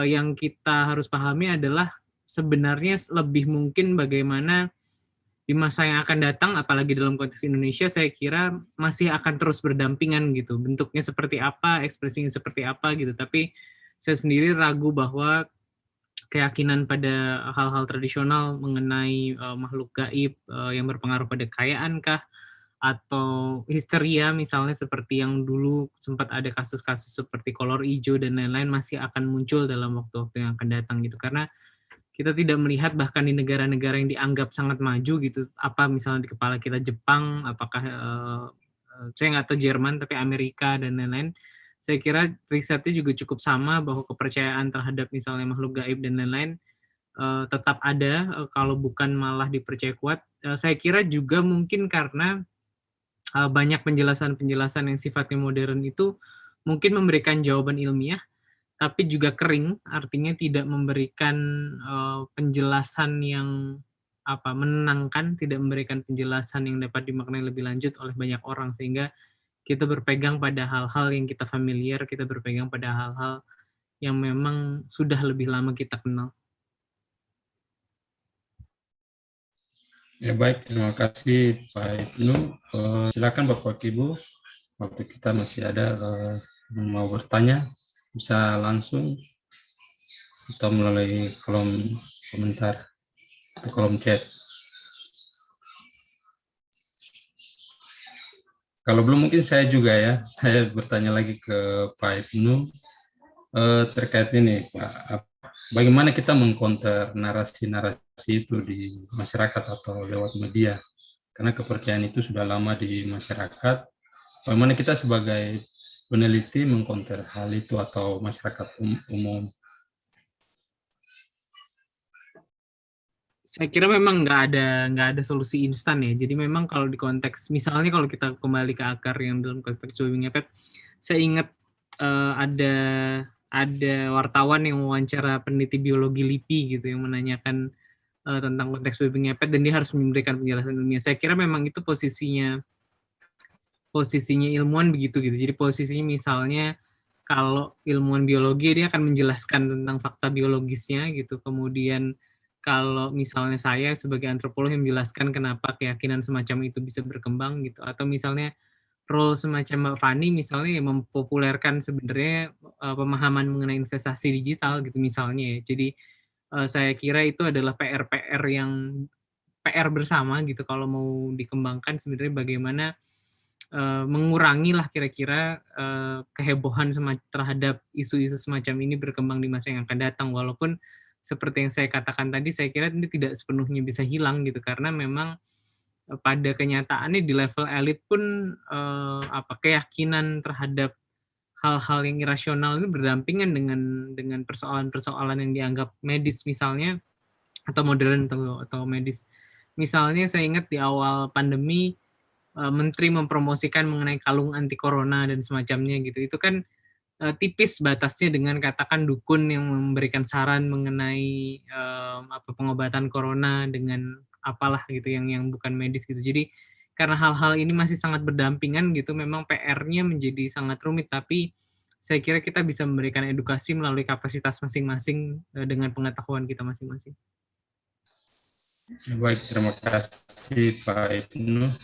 yang kita harus pahami adalah sebenarnya lebih mungkin bagaimana di masa yang akan datang, apalagi dalam konteks Indonesia, saya kira masih akan terus berdampingan gitu. Bentuknya seperti apa, ekspresinya seperti apa gitu. Tapi saya sendiri ragu bahwa keyakinan pada hal-hal tradisional mengenai makhluk gaib yang berpengaruh pada kekayaan kah, atau histeria misalnya seperti yang dulu sempat ada kasus-kasus seperti kolor hijau dan lain-lain masih akan muncul dalam waktu-waktu yang akan datang gitu. Karena kita tidak melihat bahkan di negara-negara yang dianggap sangat maju gitu, apa misalnya di kepala kita Jepang, apakah saya nggak tahu Jerman, tapi Amerika dan lain-lain, saya kira risetnya juga cukup sama bahwa kepercayaan terhadap misalnya makhluk gaib dan lain-lain tetap ada, kalau bukan malah dipercaya kuat. Saya kira juga mungkin karena banyak penjelasan-penjelasan yang sifatnya modern itu mungkin memberikan jawaban ilmiah, tapi juga kering, artinya tidak memberikan penjelasan yang menenangkan, tidak memberikan penjelasan yang dapat dimaknai lebih lanjut oleh banyak orang, sehingga kita berpegang pada hal-hal yang kita familiar, kita berpegang pada hal-hal yang memang sudah lebih lama kita kenal. Ya baik, terima kasih Pak Ibnu. Silakan Bapak Ibu, waktu kita masih ada mau bertanya, bisa langsung atau melalui kolom komentar atau kolom chat. Kalau belum mungkin saya juga ya, saya bertanya lagi ke Pak Ibnu terkait ini Pak, bagaimana kita mengcounter narasi-narasi itu di masyarakat atau lewat media, karena kepercayaan itu sudah lama di masyarakat. Bagaimana kita sebagai peneliti mengcounter hal itu atau masyarakat umum? Saya kira memang nggak ada solusi instan ya. Jadi memang kalau di konteks, misalnya kalau kita kembali ke akar yang dalam konteks babi ngepet, saya ingat ada wartawan yang wawancara peneliti biologi LIPI gitu yang menanyakan tentang konteks babi ngepet dan dia harus memberikan penjelasan ilmiah. Saya kira memang itu posisinya ilmuwan begitu gitu. Jadi posisinya misalnya kalau ilmuwan biologi dia akan menjelaskan tentang fakta biologisnya gitu. Kemudian kalau misalnya saya sebagai antropolog yang menjelaskan kenapa keyakinan semacam itu bisa berkembang gitu. Atau misalnya role semacam Mbak Fani misalnya yang mempopulerkan sebenarnya pemahaman mengenai investasi digital gitu misalnya ya. Jadi saya kira itu adalah PR bersama gitu kalau mau dikembangkan sebenarnya bagaimana mengurangi lah kira-kira kehebohan terhadap isu-isu semacam ini berkembang di masa yang akan datang, walaupun seperti yang saya katakan tadi, saya kira ini tidak sepenuhnya bisa hilang gitu, karena memang pada kenyataannya di level elit pun keyakinan terhadap hal-hal yang irasional ini berdampingan dengan persoalan-persoalan yang dianggap medis misalnya, atau modern atau medis. Misalnya saya ingat di awal pandemi Menteri mempromosikan mengenai kalung anti corona dan semacamnya gitu. Itu kan tipis batasnya dengan katakan dukun yang memberikan saran mengenai pengobatan corona dengan apalah gitu yang bukan medis gitu. Jadi karena hal-hal ini masih sangat berdampingan gitu, memang PR-nya menjadi sangat rumit, tapi saya kira kita bisa memberikan edukasi melalui kapasitas masing-masing dengan pengetahuan kita masing-masing. Baik, terima kasih Pak Ibnu.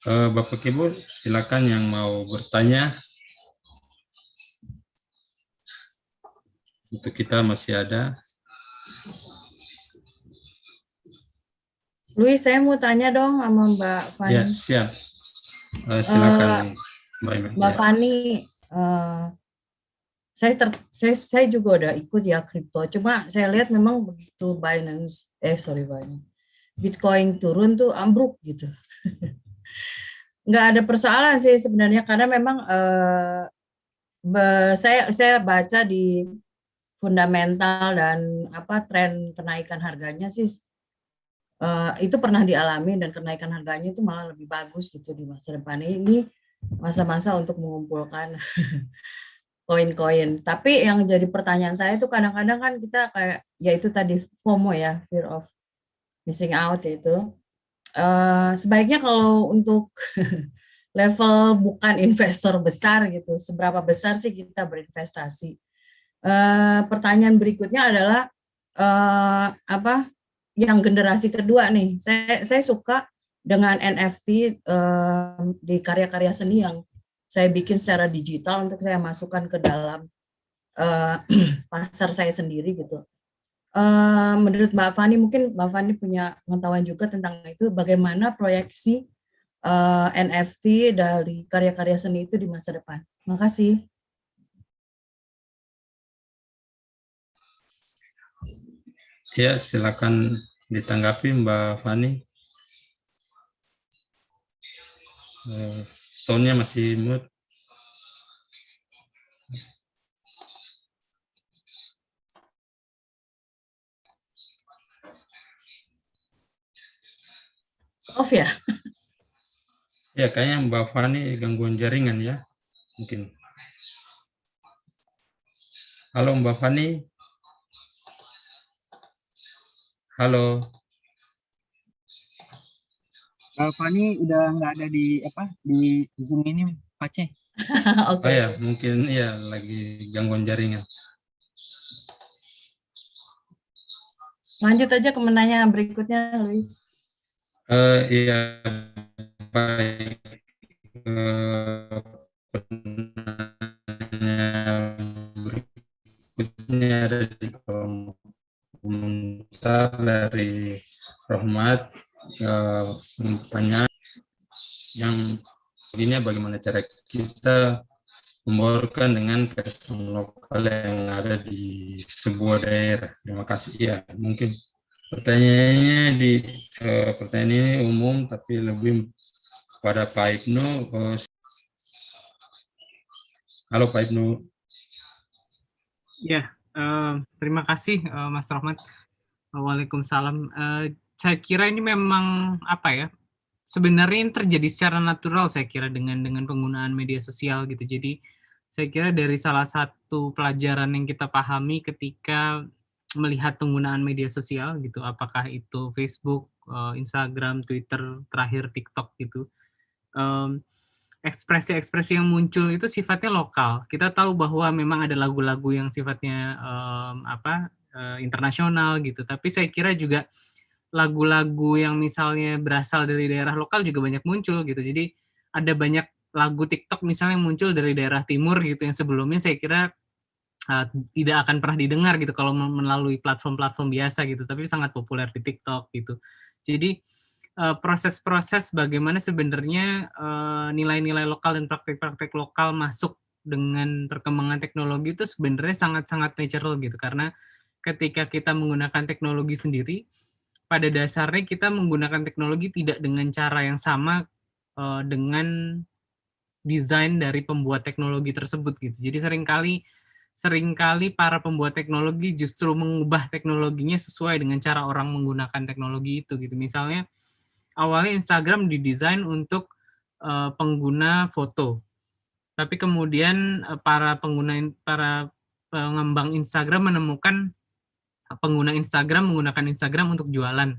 Bapak Ibu, silakan yang mau bertanya. Untuk kita masih ada. Luis, saya mau tanya dong sama Mbak Fani. Ya, siap. Silakan Mbak Fani. Saya juga udah ikut ya kripto. Cuma saya lihat memang begitu Bitcoin turun tuh ambruk gitu. Nggak ada persoalan sih sebenarnya, karena memang saya baca di fundamental dan tren kenaikan harganya sih itu pernah dialami, dan kenaikan harganya itu malah lebih bagus gitu di masa depan. Ini masa-masa untuk mengumpulkan koin-koin. Tapi yang jadi pertanyaan saya itu kadang-kadang kan kita kayak ya itu tadi FOMO ya, fear of missing out itu. Sebaiknya kalau untuk level bukan investor besar gitu, seberapa besar sih kita berinvestasi? Pertanyaan berikutnya adalah yang generasi kedua nih. Saya suka dengan NFT di karya-karya seni yang saya bikin secara digital untuk saya masukkan ke dalam pasar saya sendiri gitu. Menurut Mbak Fani, mungkin Mbak Fani punya pengetahuan juga tentang itu, bagaimana proyeksi NFT dari karya-karya seni itu di masa depan. Terima kasih. Ya, silakan ditanggapi Mbak Fani. soundnya masih mute. Off ya? Ya, kayaknya Mbak Fani gangguan jaringan ya, mungkin. Halo Mbak Fani. Halo. Mbak Fani udah nggak ada di Zoom ini, Pak C. Oh ya, mungkin ya lagi gangguan jaringan. Lanjut aja ke pertanyaan berikutnya, Luis. Iya, baik. Berikutnya ada di kolom komentar dari Rahmat, pertanyaan yang begini, bagaimana cara kita membaurkan dengan kearifan lokal yang ada di sebuah daerah. Terima kasih. Ya, mungkin pertanyaannya pertanyaan ini umum, tapi lebih pada Pak Ibnu. Halo Pak Ibnu. Ya, terima kasih Mas Rahmat. Waalaikumsalam. Saya kira ini memang apa ya? Sebenarnya ini terjadi secara natural saya kira dengan penggunaan media sosial gitu. Jadi saya kira dari salah satu pelajaran yang kita pahami ketika melihat penggunaan media sosial gitu, apakah itu Facebook, Instagram, Twitter, terakhir TikTok gitu. Ekspresi-ekspresi yang muncul itu sifatnya lokal. Kita tahu bahwa memang ada lagu-lagu yang sifatnya internasional gitu. Tapi saya kira juga lagu-lagu yang misalnya berasal dari daerah lokal juga banyak muncul gitu. Jadi ada banyak lagu TikTok misalnya yang muncul dari daerah timur gitu yang sebelumnya saya kira tidak akan pernah didengar gitu kalau melalui platform-platform biasa gitu, tapi sangat populer di TikTok gitu. Jadi proses-proses bagaimana sebenarnya nilai-nilai lokal dan praktek-praktek lokal masuk dengan perkembangan teknologi itu sebenarnya sangat-sangat natural gitu, karena ketika kita menggunakan teknologi sendiri, pada dasarnya kita menggunakan teknologi tidak dengan cara yang sama dengan desain dari pembuat teknologi tersebut gitu. Jadi seringkali para pembuat teknologi justru mengubah teknologinya sesuai dengan cara orang menggunakan teknologi itu gitu. Misalnya awalnya Instagram didesain untuk pengguna foto, tapi kemudian para pengembang Instagram menemukan pengguna Instagram menggunakan Instagram untuk jualan.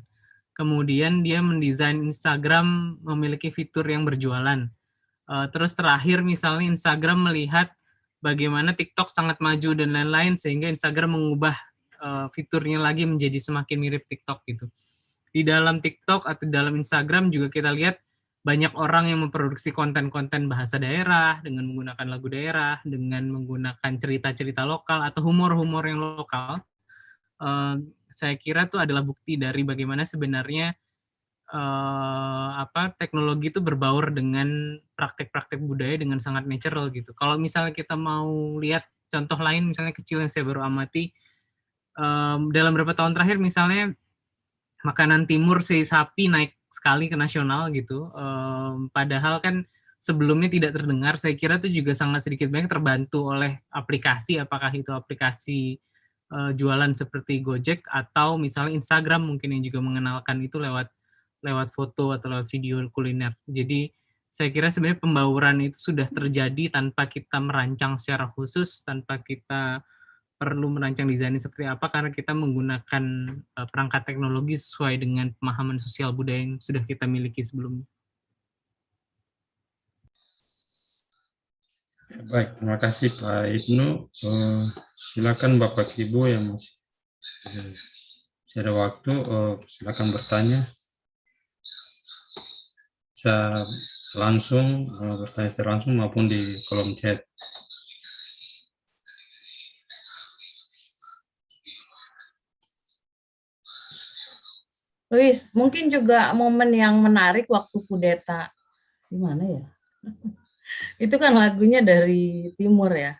Kemudian dia mendesain Instagram memiliki fitur yang berjualan. Terus terakhir misalnya Instagram melihat bagaimana TikTok sangat maju dan lain-lain sehingga Instagram mengubah fiturnya lagi menjadi semakin mirip TikTok gitu. Di dalam TikTok atau dalam Instagram juga kita lihat banyak orang yang memproduksi konten-konten bahasa daerah dengan menggunakan lagu daerah, dengan menggunakan cerita-cerita lokal atau humor-humor yang lokal. Saya kira itu adalah bukti dari bagaimana sebenarnya teknologi itu berbaur dengan praktek-praktek budaya dengan sangat natural gitu. Kalau misalnya kita mau lihat contoh lain, misalnya kecil yang saya baru amati, dalam beberapa tahun terakhir misalnya makanan timur si sapi naik sekali ke nasional gitu. Padahal kan sebelumnya tidak terdengar. Saya kira itu juga sangat sedikit banyak terbantu oleh aplikasi, apakah itu aplikasi jualan seperti Gojek atau misalnya Instagram mungkin yang juga mengenalkan itu lewat foto atau lewat video kuliner. Jadi saya kira sebenarnya pembauran itu sudah terjadi tanpa kita merancang secara khusus, tanpa kita perlu merancang desainnya seperti apa, karena kita menggunakan perangkat teknologi sesuai dengan pemahaman sosial budaya yang sudah kita miliki sebelumnya. Baik, terima kasih Pak Ibnu. Silakan Bapak Ibu yang masih ada waktu, silakan bertanya. Bisa langsung bertanya secara langsung maupun di kolom chat. Luis, mungkin juga momen yang menarik waktu kudeta. Gimana ya? Itu kan lagunya dari timur ya.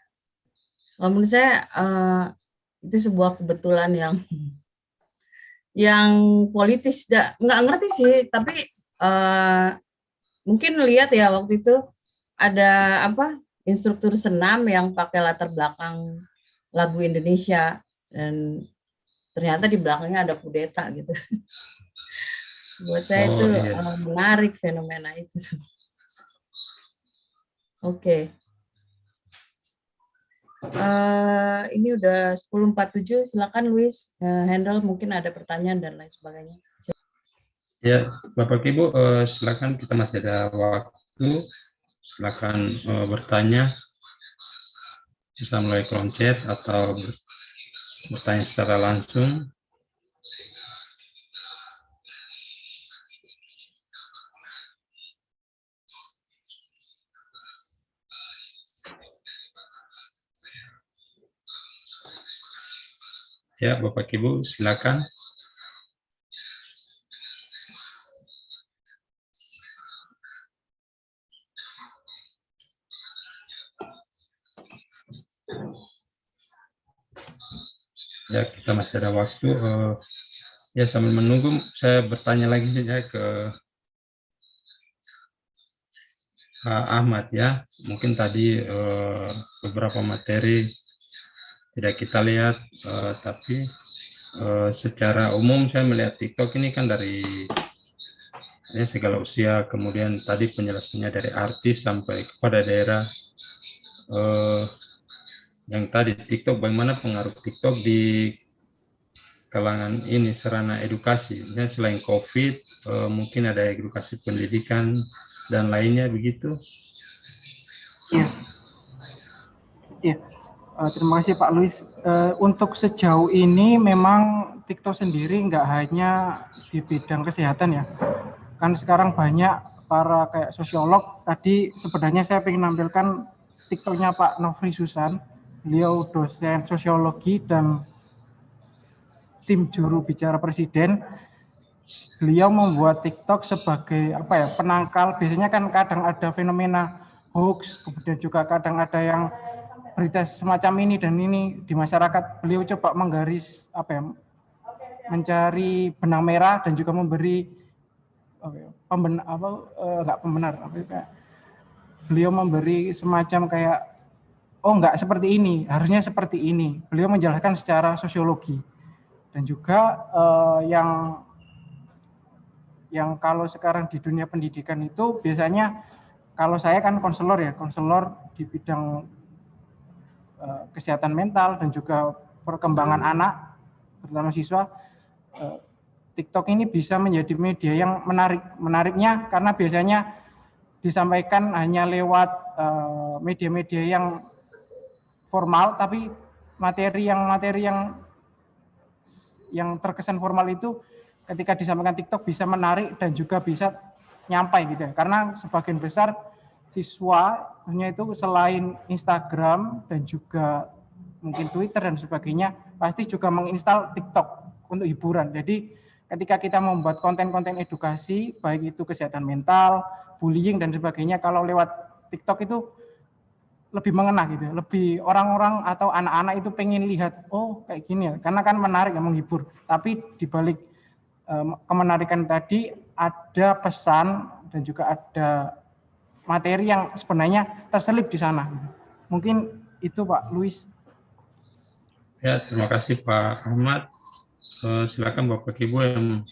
Menurut saya itu sebuah kebetulan yang politis. Nggak ngerti sih, tapi mungkin lihat ya waktu itu ada instruktur senam yang pakai latar belakang lagu Indonesia, dan ternyata di belakangnya ada kudeta gitu. Buat saya itu menarik fenomena itu. Oke. Ini udah 10.47, silakan Luis, handle, mungkin ada pertanyaan dan lain sebagainya. Ya, Bapak Ibu, silakan, kita masih ada waktu. Silakan bertanya, bisa melalui kolom chat atau bertanya secara langsung. Ya, Bapak Ibu, silakan. Ya, kita masih ada waktu. Ya, sambil menunggu, saya bertanya lagi saja ke Pak Ahmad ya. Mungkin tadi beberapa materi tidak kita lihat, tapi secara umum saya melihat TikTok ini kan dari segala usia, kemudian tadi penjelasannya dari artis sampai kepada daerah. Yang tadi TikTok, bagaimana pengaruh TikTok di kalangan ini sarana edukasi, ya, selain COVID, mungkin ada edukasi pendidikan dan lainnya begitu. Iya, terima kasih Pak Luis. Untuk sejauh ini memang TikTok sendiri nggak hanya di bidang kesehatan ya, kan sekarang banyak para kayak sosiolog. Tadi sebenarnya saya ingin menampilkan TikToknya Pak Nofri Susan. Beliau dosen sosiologi dan tim juru bicara presiden. Beliau membuat TikTok sebagai penangkal. Biasanya kan kadang ada fenomena hoax, kemudian juga kadang ada yang berita semacam ini dan ini di masyarakat. Beliau coba menggaris mencari benang merah dan juga memberi beliau memberi semacam kayak enggak seperti ini, harusnya seperti ini. Beliau menjelaskan secara sosiologi. Dan juga yang kalau sekarang di dunia pendidikan itu biasanya, kalau saya kan konselor di bidang kesehatan mental dan juga perkembangan anak, terutama siswa. TikTok ini bisa menjadi media yang menarik. Menariknya karena biasanya disampaikan hanya lewat media-media yang formal, tapi materi yang terkesan formal itu ketika disampaikan TikTok bisa menarik dan juga bisa nyampai gitu ya. Karena sebagian besar siswanya itu selain Instagram dan juga mungkin Twitter dan sebagainya, pasti juga menginstal TikTok untuk hiburan. Jadi ketika kita membuat konten-konten edukasi, baik itu kesehatan mental, bullying dan sebagainya, kalau lewat TikTok itu lebih mengena gitu, lebih orang-orang atau anak-anak itu pengen lihat, oh kayak gini ya, karena kan menarik ya, menghibur. Tapi dibalik kemenarikan tadi ada pesan dan juga ada materi yang sebenarnya terselip di sana. Mungkin itu Pak Luis. Ya, terima kasih Pak Ahmad. Silakan Bapak Ibu yang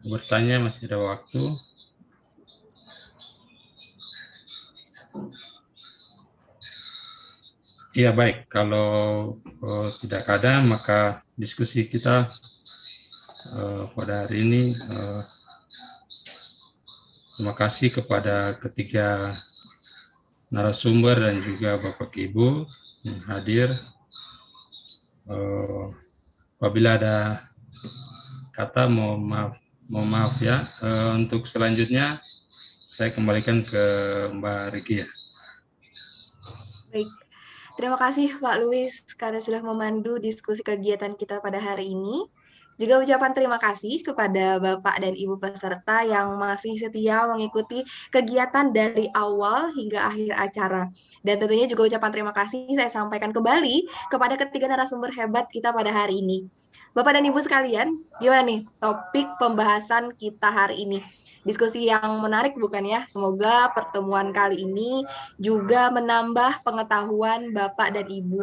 bertanya, masih ada waktu. Iya, baik. Kalau tidak ada, maka diskusi kita pada hari ini, terima kasih kepada ketiga narasumber dan juga Bapak Ibu yang hadir. Apabila ada kata, mohon maaf ya. Untuk selanjutnya, saya kembalikan ke Mbak Regia. Baik. Terima kasih Pak Luis karena sudah memandu diskusi kegiatan kita pada hari ini. Juga ucapan terima kasih kepada Bapak dan Ibu peserta yang masih setia mengikuti kegiatan dari awal hingga akhir acara. Dan tentunya juga ucapan terima kasih saya sampaikan kembali kepada ketiga narasumber hebat kita pada hari ini. Bapak dan Ibu sekalian, gimana nih topik pembahasan kita hari ini? Diskusi yang menarik bukan ya? Semoga pertemuan kali ini juga menambah pengetahuan Bapak dan Ibu,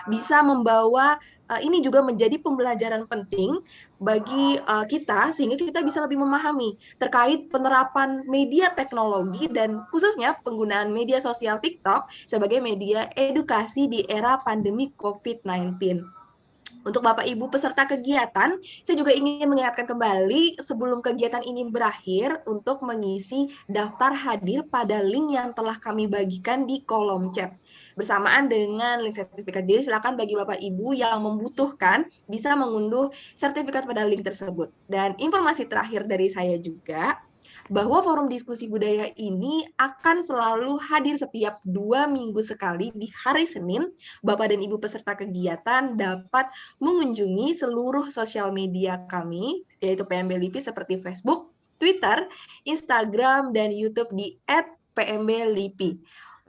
bisa membawa ini juga menjadi pembelajaran penting bagi kita sehingga kita bisa lebih memahami terkait penerapan media teknologi dan khususnya penggunaan media sosial TikTok sebagai media edukasi di era pandemi COVID-19. Untuk Bapak Ibu peserta kegiatan, saya juga ingin mengingatkan kembali sebelum kegiatan ini berakhir untuk mengisi daftar hadir pada link yang telah kami bagikan di kolom chat. Bersamaan dengan link sertifikat, jadi silakan bagi Bapak Ibu yang membutuhkan bisa mengunduh sertifikat pada link tersebut. Dan informasi terakhir dari saya juga, bahwa forum diskusi budaya ini akan selalu hadir setiap 2 minggu sekali di hari Senin. Bapak dan Ibu peserta kegiatan dapat mengunjungi seluruh sosial media kami, yaitu PMB LIPI seperti Facebook, Twitter, Instagram, dan YouTube di @PMB-LIPI.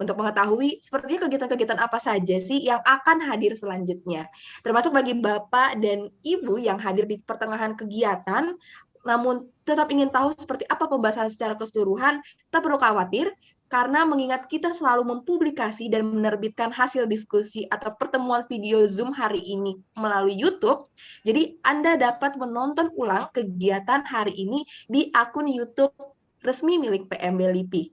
Untuk mengetahui sepertinya kegiatan-kegiatan apa saja sih yang akan hadir selanjutnya. Termasuk bagi Bapak dan Ibu yang hadir di pertengahan kegiatan, namun tetap ingin tahu seperti apa pembahasan secara keseluruhan, tak perlu khawatir, karena mengingat kita selalu mempublikasi dan menerbitkan hasil diskusi atau pertemuan video Zoom hari ini melalui YouTube, jadi Anda dapat menonton ulang kegiatan hari ini di akun YouTube resmi milik PMB LIPI.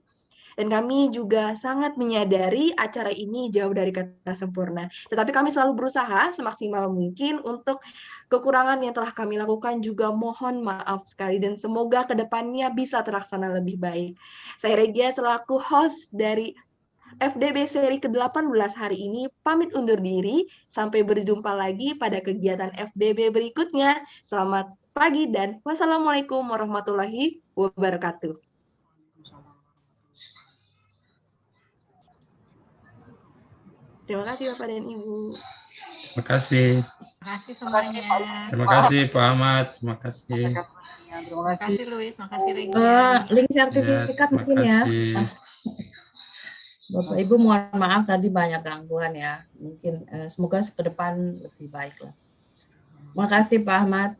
Dan kami juga sangat menyadari acara ini jauh dari kata sempurna. Tetapi kami selalu berusaha semaksimal mungkin untuk kekurangan yang telah kami lakukan juga mohon maaf sekali dan semoga kedepannya bisa terlaksana lebih baik. Saya Regia selaku host dari FDB seri ke-18 hari ini pamit undur diri. Sampai berjumpa lagi pada kegiatan FDB berikutnya. Selamat pagi dan wassalamualaikum warahmatullahi wabarakatuh. Terima kasih Bapak dan Ibu. Terima kasih. Terima kasih semuanya. Terima kasih Pak Ahmad. Terima kasih. Terima kasih Luis, terima kasih Regia. Link sertifikat Terima mungkin ya. kasih. Bapak Ibu mohon maaf tadi banyak gangguan ya. Mungkin semoga ke depan lebih baik lah. Terima kasih Pak Ahmad.